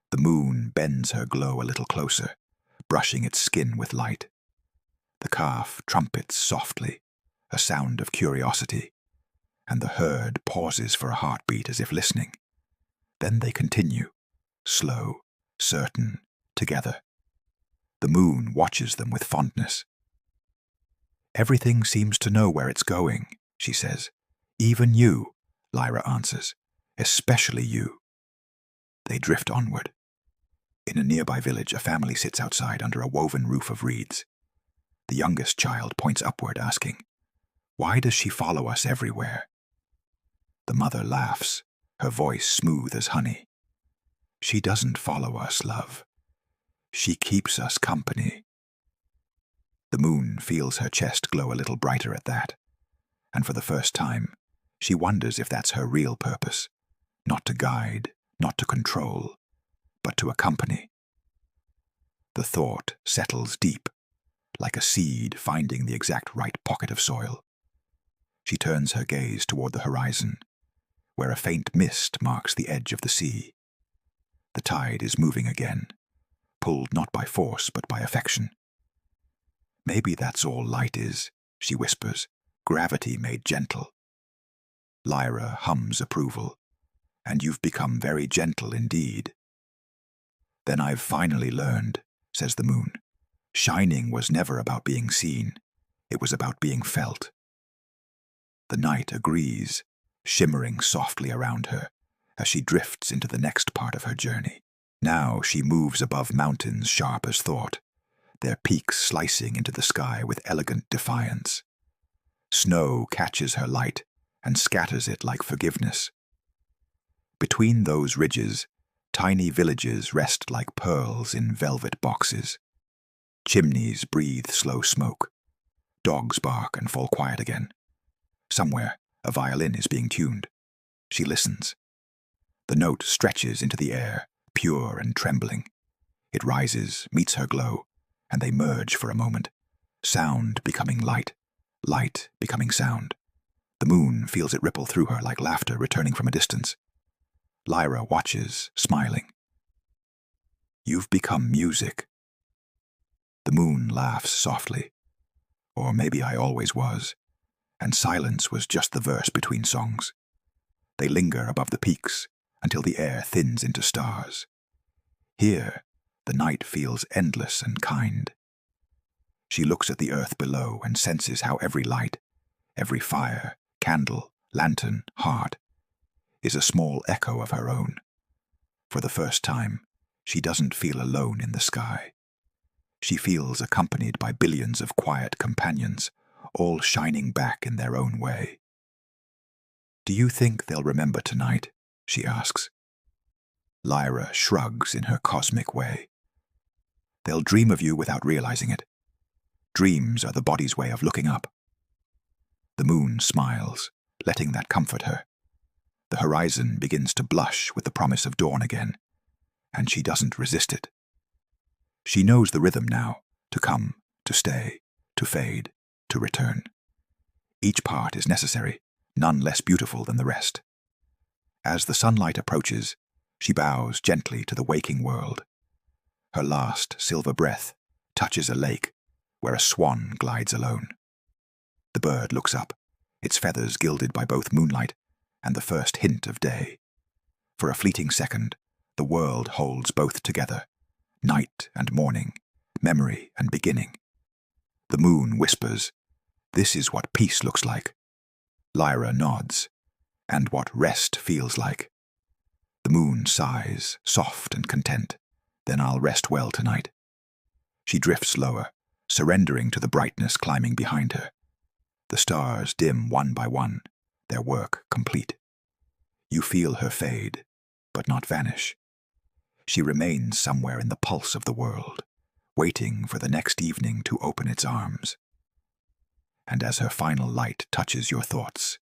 The moon bends her glow a little closer, brushing its skin with light. The calf trumpets softly, a sound of curiosity, and the herd pauses for a heartbeat as if listening. Then they continue, slow, certain, together. The moon watches them with fondness. "Everything seems to know where it's going," she says. "Even you," Lyra answers. "Especially you." They drift onward. In a nearby village, a family sits outside under a woven roof of reeds. The youngest child points upward, asking, "Why does she follow us everywhere?" The mother laughs, her voice smooth as honey. "She doesn't follow us, love. She keeps us company." The moon feels her chest glow a little brighter at that, and for the first time, she wonders if that's her real purpose, not to guide, not to control, but to accompany. The thought settles deep, like a seed finding the exact right pocket of soil. She turns her gaze toward the horizon, where a faint mist marks the edge of the sea. The tide is moving again, pulled not by force but by affection. Maybe that's all light is, she whispers, gravity made gentle. Lyra hums approval, and you've become very gentle indeed. Then I've finally learned, says the moon. Shining was never about being seen, it was about being felt. The night agrees, shimmering softly around her as she drifts into the next part of her journey. Now she moves above mountains sharp as thought, their peaks slicing into the sky with elegant defiance. Snow catches her light and scatters it like forgiveness. Between those ridges, tiny villages rest like pearls in velvet boxes. Chimneys breathe slow smoke. Dogs bark and fall quiet again. Somewhere, a violin is being tuned. She listens. The note stretches into the air, pure and trembling. It rises, meets her glow, and they merge for a moment, sound becoming light, light becoming sound. The moon feels it ripple through her like laughter returning from a distance. Lyra watches, smiling. You've become music. The moon laughs softly. Or maybe I always was, and silence was just the verse between songs. They linger above the peaks until the air thins into stars. Here, the night feels endless and kind. She looks at the earth below and senses how every light, every fire, candle, lantern, heart, is a small echo of her own. For the first time, she doesn't feel alone in the sky. She feels accompanied by billions of quiet companions, all shining back in their own way. Do you think they'll remember tonight? She asks. Lyra shrugs in her cosmic way. They'll dream of you without realizing it. Dreams are the body's way of looking up. The moon smiles, letting that comfort her. The horizon begins to blush with the promise of dawn again, and she doesn't resist it. She knows the rhythm now, to come, to stay, to fade, to return. Each part is necessary, none less beautiful than the rest. As the sunlight approaches, she bows gently to the waking world. Her last silver breath touches a lake where a swan glides alone. The bird looks up, its feathers gilded by both moonlight and the first hint of day. For a fleeting second, the world holds both together, night and morning, memory and beginning. The moon whispers, "This is what peace looks like." Lyra nods, "And what rest feels like." The moon sighs, soft and content, "Then I'll rest well tonight." She drifts lower, surrendering to the brightness climbing behind her. The stars dim one by one, their work complete. You feel her fade, but not vanish. She remains somewhere in the pulse of the world, waiting for the next evening to open its arms. And as her final light touches your thoughts,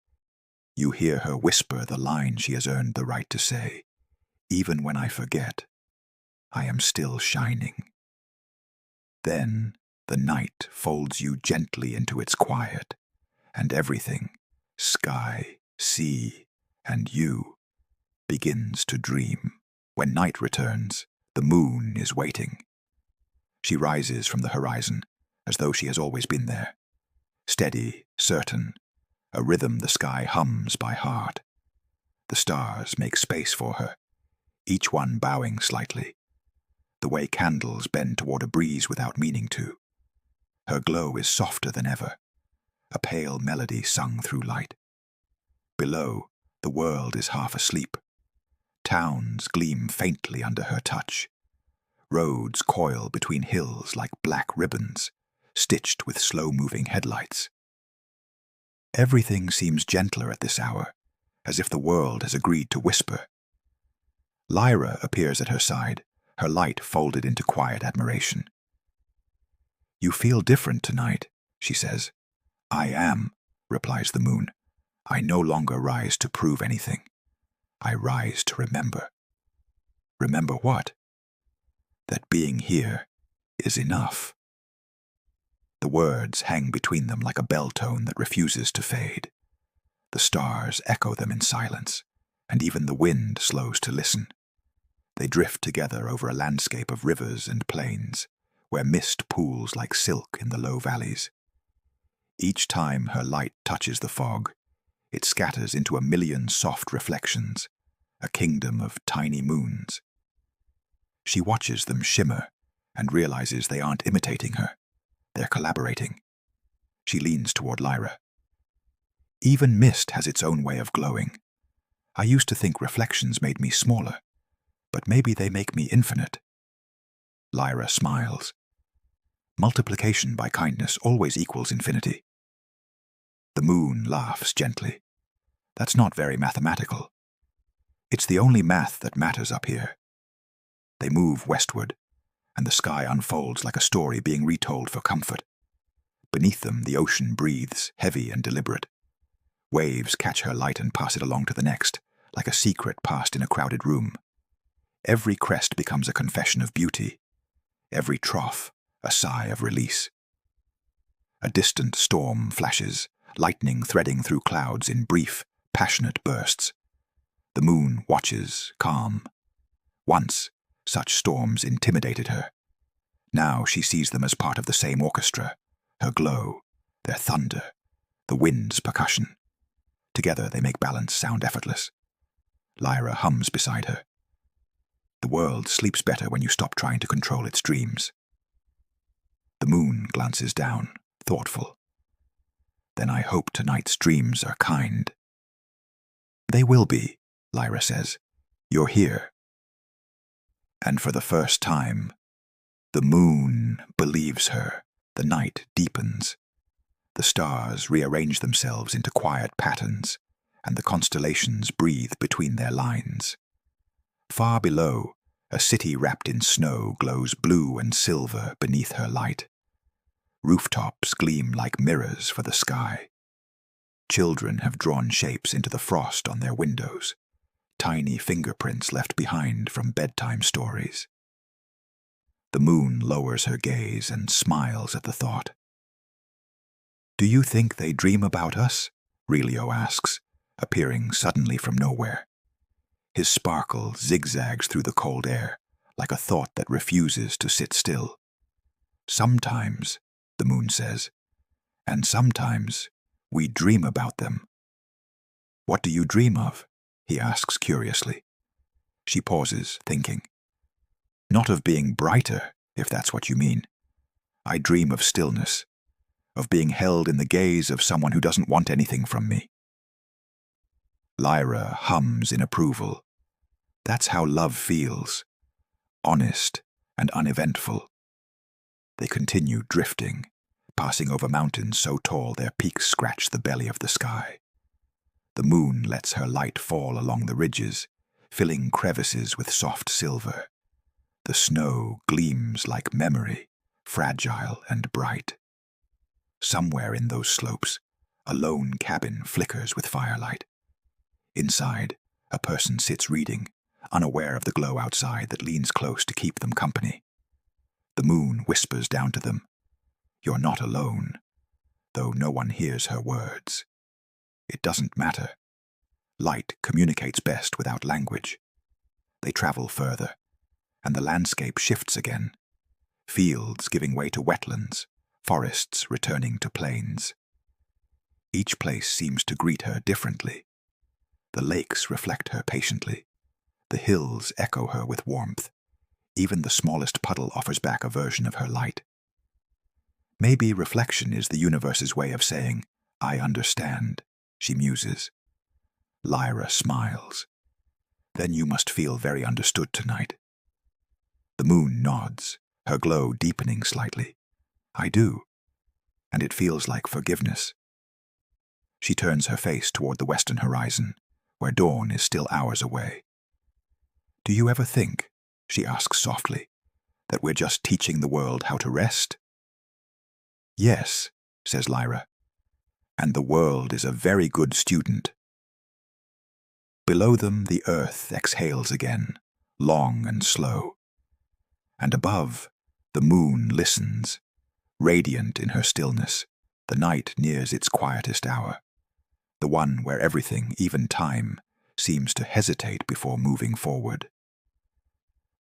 you hear her whisper the line she has earned the right to say, "Even when I forget, I am still shining." Then the night folds you gently into its quiet, and everything, sky, sea, and you, begins to dream. When night returns, the moon is waiting. She rises from the horizon, as though she has always been there. Steady, certain, a rhythm the sky hums by heart. The stars make space for her, each one bowing slightly, the way candles bend toward a breeze without meaning to. Her glow is softer than ever, a pale melody sung through light. Below, the world is half asleep. Towns gleam faintly under her touch. Roads coil between hills like black ribbons, stitched with slow-moving headlights. Everything seems gentler at this hour, as if the world has agreed to whisper. Lyra appears at her side, her light folded into quiet admiration. "You feel different tonight," she says. "I am," replies the moon. "I no longer rise to prove anything. I rise to remember." "Remember what?" "That being here is enough." The words hang between them like a bell tone that refuses to fade. The stars echo them in silence, and even the wind slows to listen. They drift together over a landscape of rivers and plains, where mist pools like silk in the low valleys. Each time her light touches the fog, it scatters into a million soft reflections, a kingdom of tiny moons. She watches them shimmer and realizes they aren't imitating her. They're collaborating. She leans toward Lyra. "Even mist has its own way of glowing. I used to think reflections made me smaller, but maybe they make me infinite." Lyra smiles. Multiplication by kindness always equals infinity. The moon laughs gently. "That's not very mathematical." "It's the only math that matters up here." They move westward, and the sky unfolds like a story being retold for comfort. Beneath them, the ocean breathes, heavy and deliberate. Waves catch her light and pass it along to the next, like a secret passed in a crowded room. Every crest becomes a confession of beauty, every trough a sigh of release. A distant storm flashes, lightning threading through clouds in brief, passionate bursts. The moon watches, calm. Once, such storms intimidated her. Now she sees them as part of the same orchestra, her glow, their thunder, the wind's percussion. Together they make balance sound effortless. Lyra hums beside her. "The world sleeps better when you stop trying to control its dreams." The moon glances down, thoughtful. "Then I hope tonight's dreams are kind." "They will be," Lyra says. "You're here." And for the first time, the moon believes her. The night deepens. The stars rearrange themselves into quiet patterns, and the constellations breathe between their lines. Far below, a city wrapped in snow glows blue and silver beneath her light. Rooftops gleam like mirrors for the sky. Children have drawn shapes into the frost on their windows, tiny fingerprints left behind from bedtime stories. The moon lowers her gaze and smiles at the thought. "Do you think they dream about us?" Relio asks, appearing suddenly from nowhere. His sparkle zigzags through the cold air, like a thought that refuses to sit still. "Sometimes," the moon says, "and sometimes we dream about them." "What do you dream of?" he asks curiously. She pauses, thinking. "Not of being brighter, if that's what you mean. I dream of stillness, of being held in the gaze of someone who doesn't want anything from me." Lyra hums in approval. That's how love feels, honest and uneventful. They continue drifting, passing over mountains so tall their peaks scratch the belly of the sky. The moon lets her light fall along the ridges, filling crevices with soft silver. The snow gleams like memory, fragile and bright. Somewhere in those slopes, a lone cabin flickers with firelight. Inside, a person sits reading, unaware of the glow outside that leans close to keep them company. The moon whispers down to them, "You're not alone," though no one hears her words. It doesn't matter. Light communicates best without language. They travel further, and the landscape shifts again. Fields giving way to wetlands, forests returning to plains. Each place seems to greet her differently. The lakes reflect her patiently. The hills echo her with warmth. Even the smallest puddle offers back a version of her light. Maybe reflection is the universe's way of saying, "I understand," she muses. Lyra smiles. "Then you must feel very understood tonight." The moon nods, her glow deepening slightly. "I do, and it feels like forgiveness." She turns her face toward the western horizon, where dawn is still hours away. "Do you ever think," she asks softly, "that we're just teaching the world how to rest?" "Yes," says Lyra, "and the world is a very good student." Below them the earth exhales again, long and slow. And above, The moon listens, radiant in her stillness. The night nears its quietest hour, the one where everything, even time, seems to hesitate before moving forward.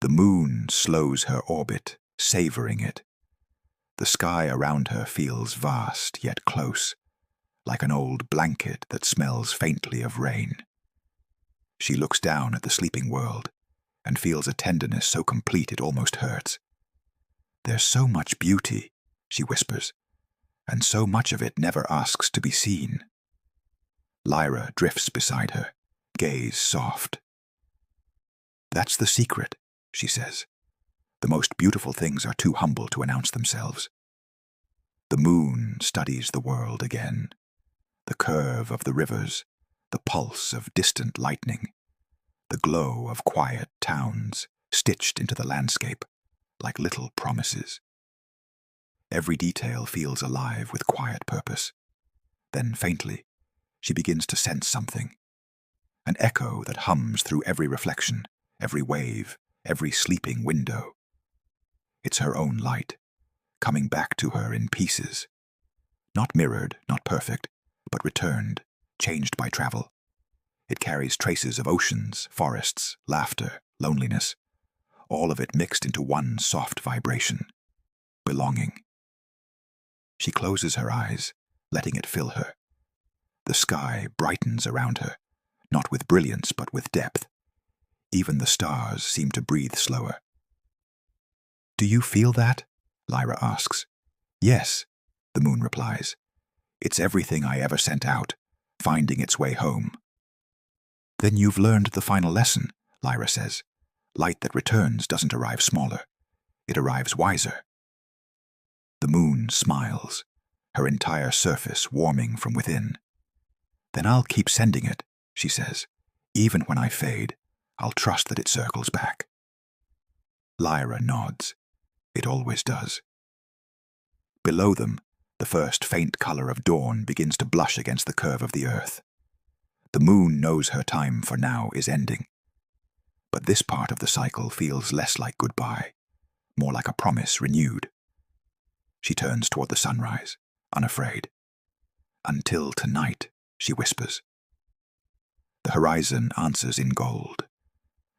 The moon slows her orbit, savoring it. The sky around her feels vast yet close, like an old blanket that smells faintly of rain. She looks down at the sleeping world and feels a tenderness so complete it almost hurts. "There's so much beauty," she whispers, "and so much of it never asks to be seen." Lyra drifts beside her, gaze soft. "That's the secret," she says. "The most beautiful things are too humble to announce themselves." The moon studies the world again. The curve of the rivers, the pulse of distant lightning, the glow of quiet towns stitched into the landscape like little promises. Every detail feels alive with quiet purpose. Then faintly, she begins to sense something, an echo that hums through every reflection, every wave, every sleeping window. It's her own light, coming back to her in pieces. Not mirrored, not perfect, but returned, changed by travel. It carries traces of oceans, forests, laughter, loneliness, all of it mixed into one soft vibration. Belonging. She closes her eyes, letting it fill her. The sky brightens around her, not with brilliance but with depth. Even the stars seem to breathe slower. "Do you feel that?" Lyra asks. "Yes," the moon replies. "It's everything I ever sent out, finding its way home." "Then you've learned the final lesson," Lyra says. "Light that returns doesn't arrive smaller. It arrives wiser." The moon smiles, her entire surface warming from within. "Then I'll keep sending it," she says. "Even when I fade, I'll trust that it circles back." Lyra nods. It always does. Below them, the first faint color of dawn begins to blush against the curve of the earth. The moon knows her time for now is ending. But this part of the cycle feels less like goodbye, more like a promise renewed. She turns toward the sunrise, unafraid. "Until tonight," she whispers. The horizon answers in gold.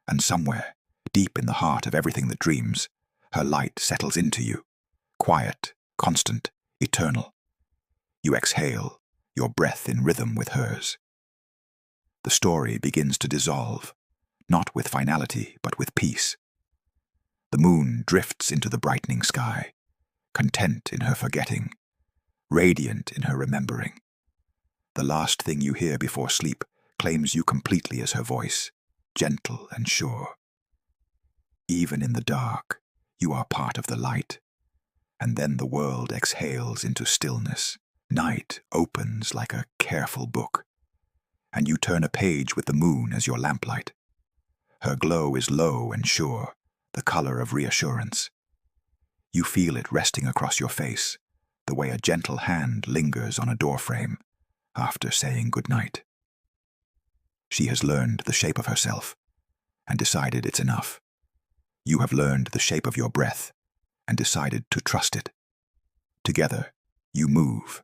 And somewhere, deep in the heart of everything that dreams, her light settles into you, quiet, constant, eternal. You exhale, your breath in rhythm with hers. The story begins to dissolve, not with finality, but with peace. The moon drifts into the brightening sky, content in her forgetting, radiant in her remembering. The last thing you hear before sleep claims you completely as her voice, gentle and sure. Even in the dark, you are part of the light. And then the world exhales into stillness. Night opens like a careful book, and you turn a page with the moon as your lamplight. Her glow is low and sure, the color of reassurance. You feel it resting across your face, the way a gentle hand lingers on a doorframe after saying goodnight. She has learned the shape of herself and decided it's enough. You have learned the shape of your breath and decided to trust it. Together, you move.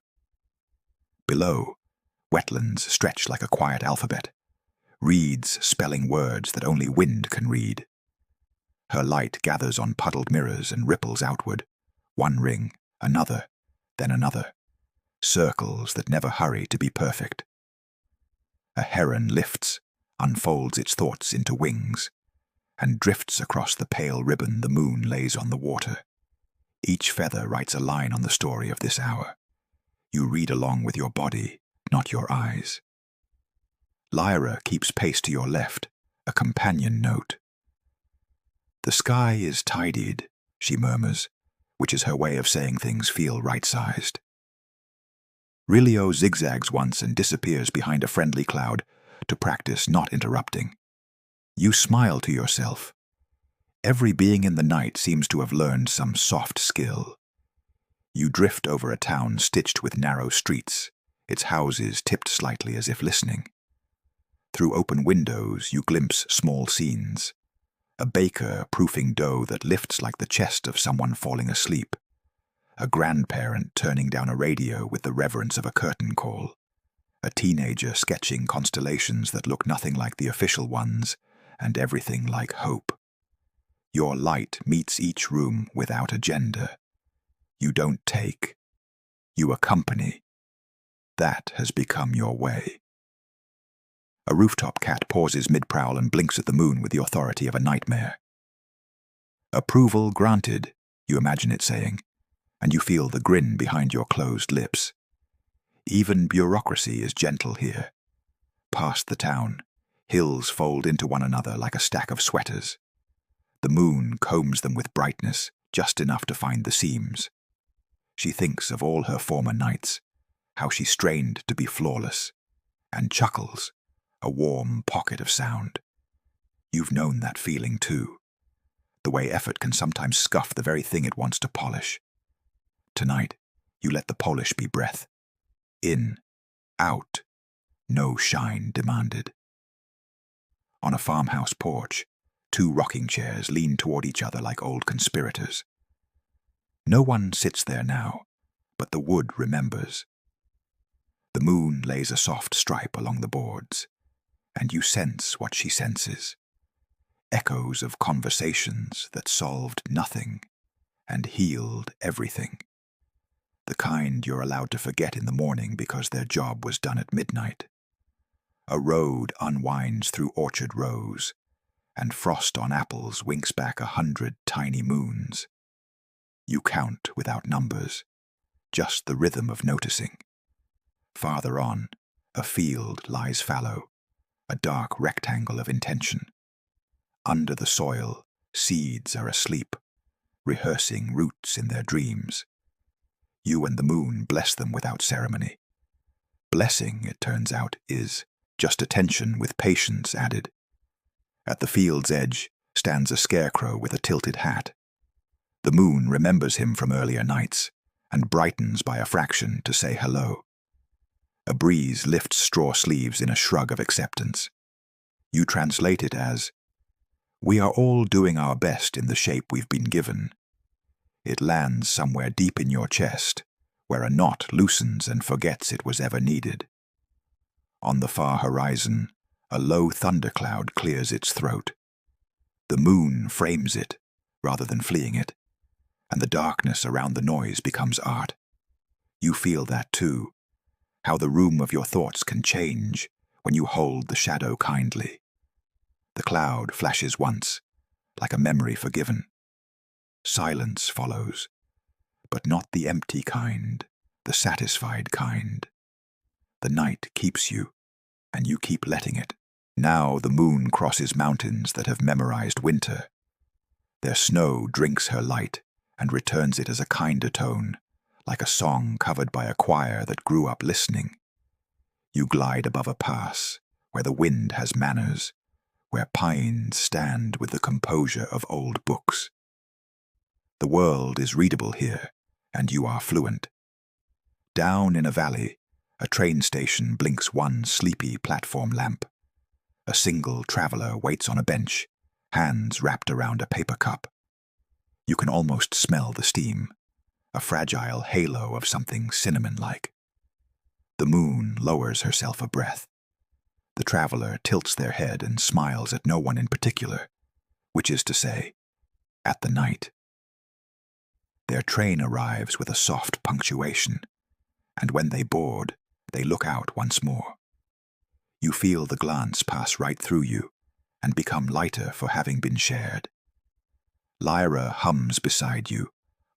Below, wetlands stretch like a quiet alphabet, reeds spelling words that only wind can read. Her light gathers on puddled mirrors and ripples outward, one ring, another, then another, circles that never hurry to be perfect. A heron lifts, unfolds its thoughts into wings, and drifts across the pale ribbon the moon lays on the water. Each feather writes a line on the story of this hour. You read along with your body, not your eyes. Lyra keeps pace to your left, a companion note. "The sky is tidied," she murmurs, which is her way of saying things feel right-sized. Rilio zigzags once and disappears behind a friendly cloud to practice not interrupting. You smile to yourself. Every being in the night seems to have learned some soft skill. You drift over a town stitched with narrow streets, its houses tipped slightly as if listening. Through open windows you glimpse small scenes. A baker proofing dough that lifts like the chest of someone falling asleep. A grandparent turning down a radio with the reverence of a curtain call. A teenager sketching constellations that look nothing like the official ones, and everything like hope. Your light meets each room without agenda. You don't take, you accompany. That has become your way. A rooftop cat pauses mid-prowl and blinks at the moon with the authority of a nightmare. Approval granted, you imagine it saying, and you feel the grin behind your closed lips. Even bureaucracy is gentle here. Past the town, hills fold into one another like a stack of sweaters. The moon combs them with brightness, just enough to find the seams. She thinks of all her former nights, how she strained to be flawless, and chuckles, a warm pocket of sound. You've known that feeling too, the way effort can sometimes scuff the very thing it wants to polish. Tonight, you let the polish be breath. In, out, no shine demanded. On a farmhouse porch, two rocking chairs lean toward each other like old conspirators. No one sits there now, but the wood remembers. The moon lays a soft stripe along the boards, and you sense what she senses. Echoes of conversations that solved nothing and healed everything. The kind you're allowed to forget in the morning because their job was done at midnight. A road unwinds through orchard rows, and frost on apples winks back 100 tiny moons. You count without numbers, just the rhythm of noticing. Farther on, a field lies fallow, a dark rectangle of intention. Under the soil, seeds are asleep, rehearsing roots in their dreams. You and the moon bless them without ceremony. Blessing, it turns out, is just attention with patience added. At the field's edge stands a scarecrow with a tilted hat. The moon remembers him from earlier nights and brightens by a fraction to say hello. A breeze lifts straw sleeves in a shrug of acceptance. You translate it as, "We are all doing our best in the shape we've been given." It lands somewhere deep in your chest, where a knot loosens and forgets it was ever needed. On the far horizon, a low thundercloud clears its throat. The moon frames it, rather than fleeing it, and the darkness around the noise becomes art. You feel that too, how the room of your thoughts can change when you hold the shadow kindly. The cloud flashes once, like a memory forgiven. Silence follows, but not the empty kind, the satisfied kind. The night keeps you, and you keep letting it. Now the moon crosses mountains that have memorized winter. Their snow drinks her light and returns it as a kinder tone, like a song covered by a choir that grew up listening. You glide above a pass where the wind has manners, where pines stand with the composure of old books. The world is readable here, and you are fluent. Down in a valley, a train station blinks one sleepy platform lamp. A single traveler waits on a bench, hands wrapped around a paper cup. You can almost smell the steam, a fragile halo of something cinnamon-like. The moon lowers herself a breath. The traveler tilts their head and smiles at no one in particular, which is to say, at the night. Their train arrives with a soft punctuation, and when they board, they look out once more. You feel the glance pass right through you and become lighter for having been shared. Lyra hums beside you,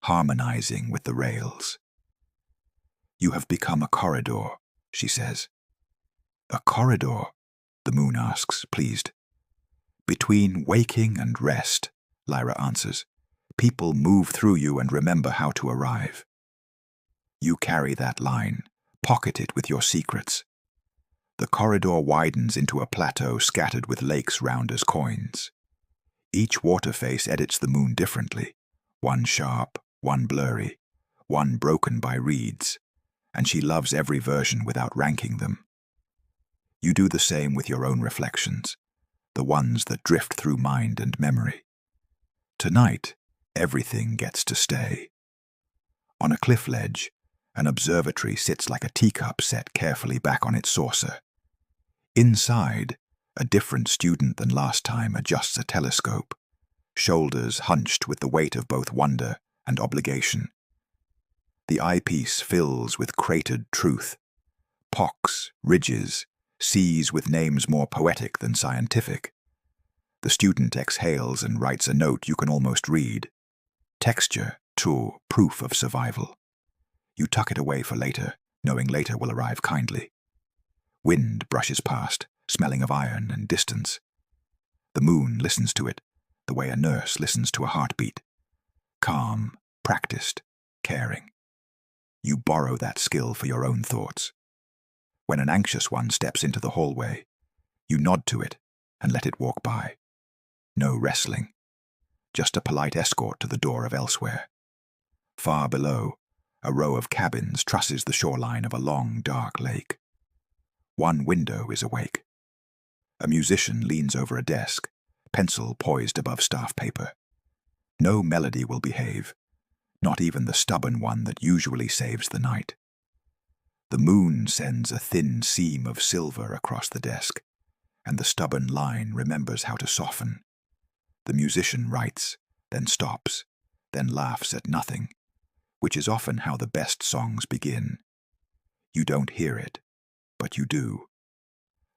harmonizing with the rails. "You have become a corridor," she says. "A corridor?" the moon asks, pleased. "Between waking and rest," Lyra answers. "People move through you and remember how to arrive." You carry that line, pocket it with your secrets. The corridor widens into a plateau scattered with lakes round as coins. Each water face edits the moon differently, one sharp, one blurry, one broken by reeds, and she loves every version without ranking them. You do the same with your own reflections, the ones that drift through mind and memory. Tonight, everything gets to stay. On a cliff ledge, an observatory sits like a teacup set carefully back on its saucer. Inside, a different student than last time adjusts a telescope, shoulders hunched with the weight of both wonder and obligation. The eyepiece fills with cratered truth, pocks, ridges, seas with names more poetic than scientific. The student exhales and writes a note you can almost read. Texture, true, proof of survival. You tuck it away for later, knowing later will arrive kindly. Wind brushes past, smelling of iron and distance. The moon listens to it, the way a nurse listens to a heartbeat. Calm, practiced, caring. You borrow that skill for your own thoughts. When an anxious one steps into the hallway, you nod to it and let it walk by. No wrestling, just a polite escort to the door of elsewhere. Far below, a row of cabins trusses the shoreline of a long, dark lake. One window is awake. A musician leans over a desk, pencil poised above staff paper. No melody will behave, not even the stubborn one that usually saves the night. The moon sends a thin seam of silver across the desk, and the stubborn line remembers how to soften. The musician writes, then stops, then laughs at nothing, which is often how the best songs begin. You don't hear it, but you do.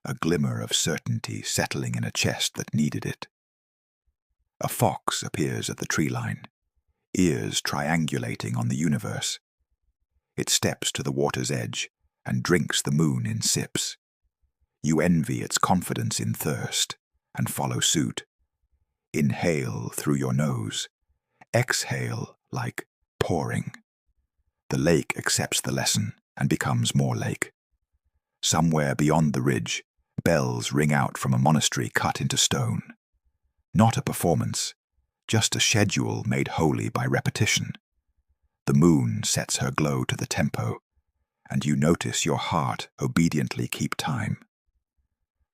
A glimmer of certainty settling in a chest that needed it. A fox appears at the tree line, ears triangulating on the universe. It steps to the water's edge and drinks the moon in sips. You envy its confidence in thirst and follow suit. Inhale through your nose, exhale like pouring. The lake accepts the lesson and becomes more lake. Somewhere beyond the ridge, bells ring out from a monastery cut into stone. Not a performance, just a schedule made holy by repetition. The moon sets her glow to the tempo, and you notice your heart obediently keep time.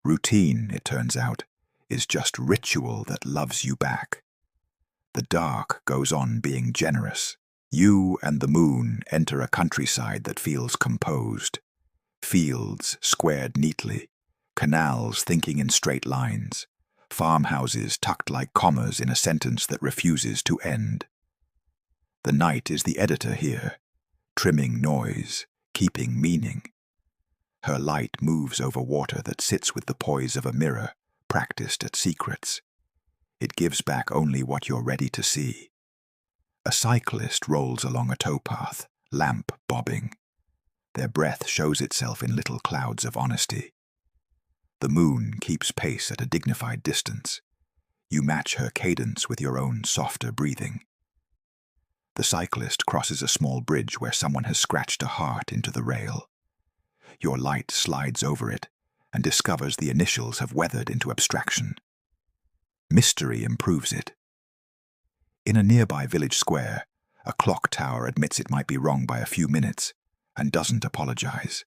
Routine, it turns out, is just ritual that loves you back. The dark goes on being generous. You and the moon enter a countryside that feels composed. Fields squared neatly, canals thinking in straight lines, farmhouses tucked like commas in a sentence that refuses to end. The night is the editor here, trimming noise, keeping meaning. Her light moves over water that sits with the poise of a mirror, practiced at secrets. It gives back only what you're ready to see. A cyclist rolls along a towpath, lamp bobbing. Their breath shows itself in little clouds of honesty. The moon keeps pace at a dignified distance. You match her cadence with your own softer breathing. The cyclist crosses a small bridge where someone has scratched a heart into the rail. Your light slides over it and discovers the initials have weathered into abstraction. Mystery improves it. In a nearby village square, a clock tower admits it might be wrong by a few minutes and doesn't apologize.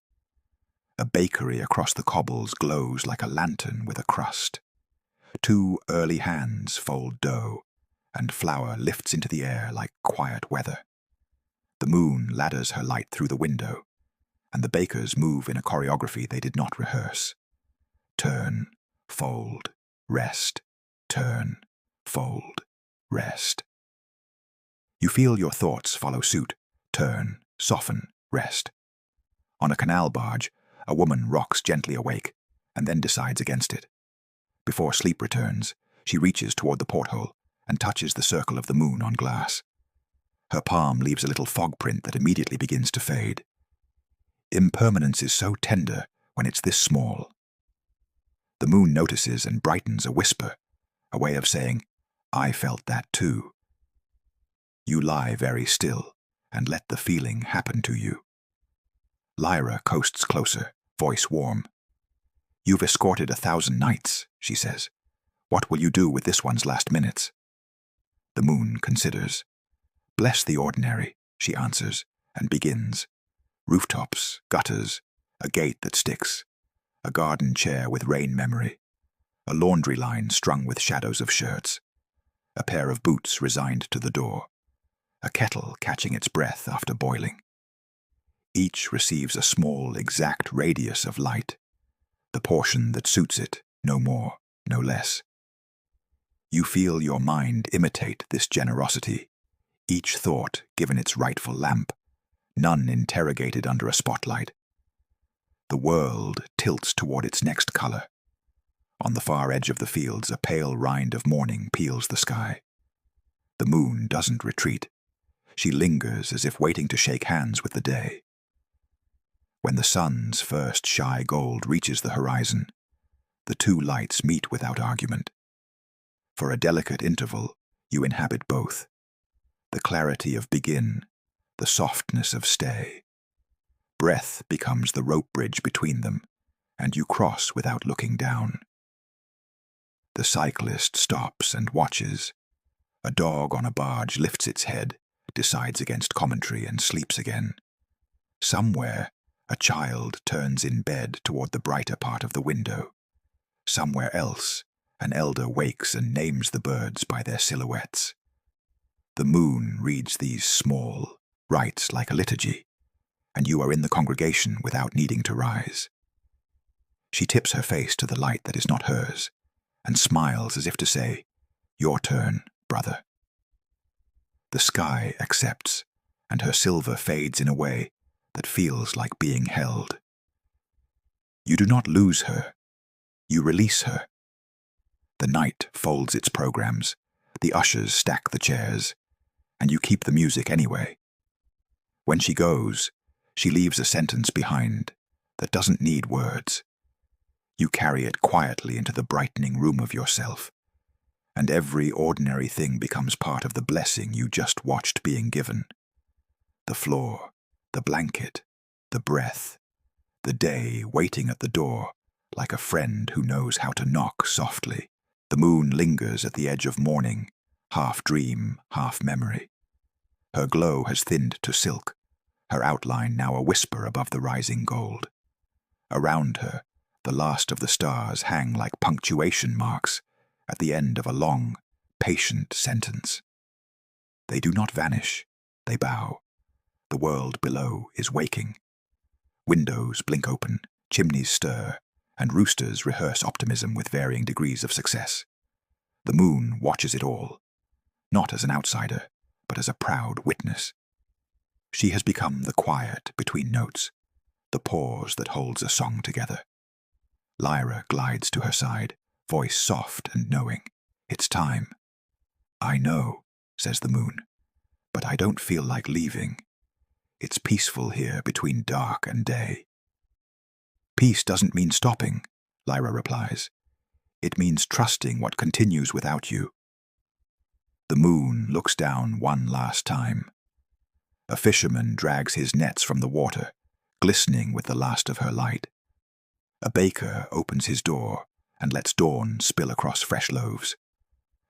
A bakery across the cobbles glows like a lantern with a crust. 2 early hands fold dough, and flour lifts into the air like quiet weather. The moon ladders her light through the window, and the bakers move in a choreography they did not rehearse. Turn, fold, rest, turn, fold, rest. You feel your thoughts follow suit, turn, soften, rest. On a canal barge, a woman rocks gently awake, and then decides against it. Before sleep returns, she reaches toward the porthole and touches the circle of the moon on glass. Her palm leaves a little fog print that immediately begins to fade. Impermanence is so tender when it's this small. The moon notices and brightens a whisper, a way of saying, I felt that too. You lie very still and let the feeling happen to you. Lyra coasts closer, voice warm. You've escorted 1,000 nights, she says. What will you do with this one's last minutes? The moon considers. Bless the ordinary, she answers, and begins. Rooftops, gutters, a gate that sticks, a garden chair with rain memory, a laundry line strung with shadows of shirts, a pair of boots resigned to the door, a kettle catching its breath after boiling. Each receives a small, exact radius of light, the portion that suits it, no more, no less. You feel your mind imitate this generosity, each thought given its rightful lamp, none interrogated under a spotlight. The world tilts toward its next color. On the far edge of the fields, a pale rind of morning peels the sky. The moon doesn't retreat. She lingers as if waiting to shake hands with the day. When the sun's first shy gold reaches the horizon, the two lights meet without argument. For a delicate interval, you inhabit both. The clarity of begin, the softness of stay. Breath becomes the rope bridge between them, and you cross without looking down. The cyclist stops and watches. A dog on a barge lifts its head, decides against commentary, and sleeps again. Somewhere, a child turns in bed toward the brighter part of the window. Somewhere else, an elder wakes and names the birds by their silhouettes. The moon reads these small rites like a liturgy, and you are in the congregation without needing to rise. She tips her face to the light that is not hers, and smiles as if to say, "Your turn, brother." The sky accepts, and her silver fades in a way that feels like being held. You do not lose her, you release her. The night folds its programs, the ushers stack the chairs, and you keep the music anyway. When she goes, she leaves a sentence behind that doesn't need words. You carry it quietly into the brightening room of yourself, and every ordinary thing becomes part of the blessing you just watched being given. The floor, the blanket, the breath, the day waiting at the door like a friend who knows how to knock softly. The moon lingers at the edge of morning, half dream, half memory. Her glow has thinned to silk, her outline now a whisper above the rising gold. Around her, the last of the stars hang like punctuation marks at the end of a long, patient sentence. They do not vanish, they bow. The world below is waking. Windows blink open, chimneys stir, and roosters rehearse optimism with varying degrees of success. The moon watches it all, not as an outsider, but as a proud witness. She has become the quiet between notes, the pause that holds a song together. Lyra glides to her side, voice soft and knowing. "It's time." "I know," says the moon, "but I don't feel like leaving. It's peaceful here between dark and day." "Peace doesn't mean stopping," Lyra replies. "It means trusting what continues without you." The moon looks down one last time. A fisherman drags his nets from the water, glistening with the last of her light. A baker opens his door and lets dawn spill across fresh loaves.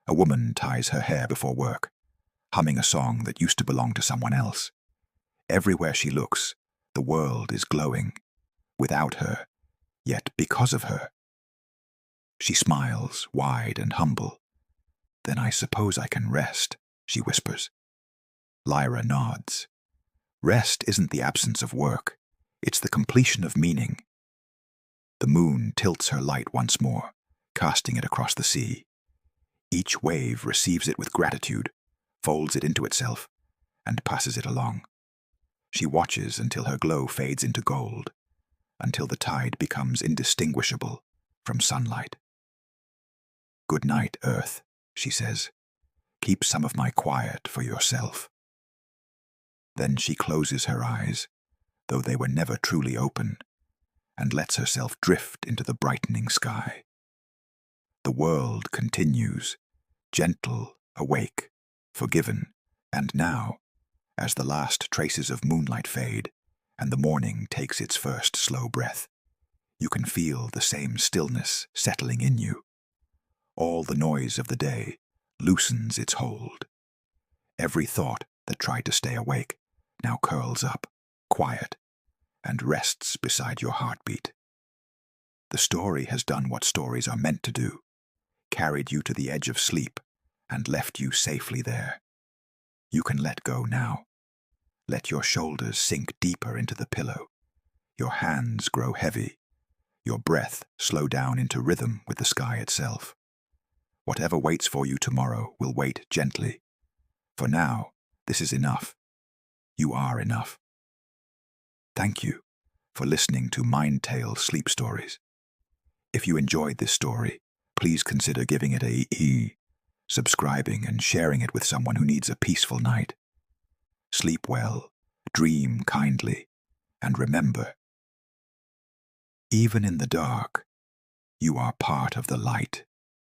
A woman ties her hair before work, humming a song that used to belong to someone else. Everywhere she looks, the world is glowing, without her, yet because of her. She smiles, wide and humble. "Then I suppose I can rest," she whispers. Lyra nods. Rest isn't the absence of work, it's the completion of meaning. The moon tilts her light once more, casting it across the sea. Each wave receives it with gratitude, folds it into itself, and passes it along. She watches until her glow fades into gold, until the tide becomes indistinguishable from sunlight. "Good night, Earth," she says. "Keep some of my quiet for yourself." Then she closes her eyes, though they were never truly open, and lets herself drift into the brightening sky. The world continues, gentle, awake, forgiven, and now, as the last traces of moonlight fade and the morning takes its first slow breath, you can feel the same stillness settling in you. All the noise of the day loosens its hold. Every thought that tried to stay awake now curls up, quiet, and rests beside your heartbeat. The story has done what stories are meant to do. carried you to the edge of sleep, and left you safely there. You can let go now. Let your shoulders sink deeper into the pillow, your hands grow heavy, your breath slow down into rhythm with the sky itself. Whatever waits for you tomorrow will wait gently. For now, this is enough. You are enough. Thank you for listening to Mindtales Sleep Stories. If you enjoyed this story, please consider giving it subscribing and sharing it with someone who needs a peaceful night. Sleep well, dream kindly, and remember, even in the dark, you are part of the light.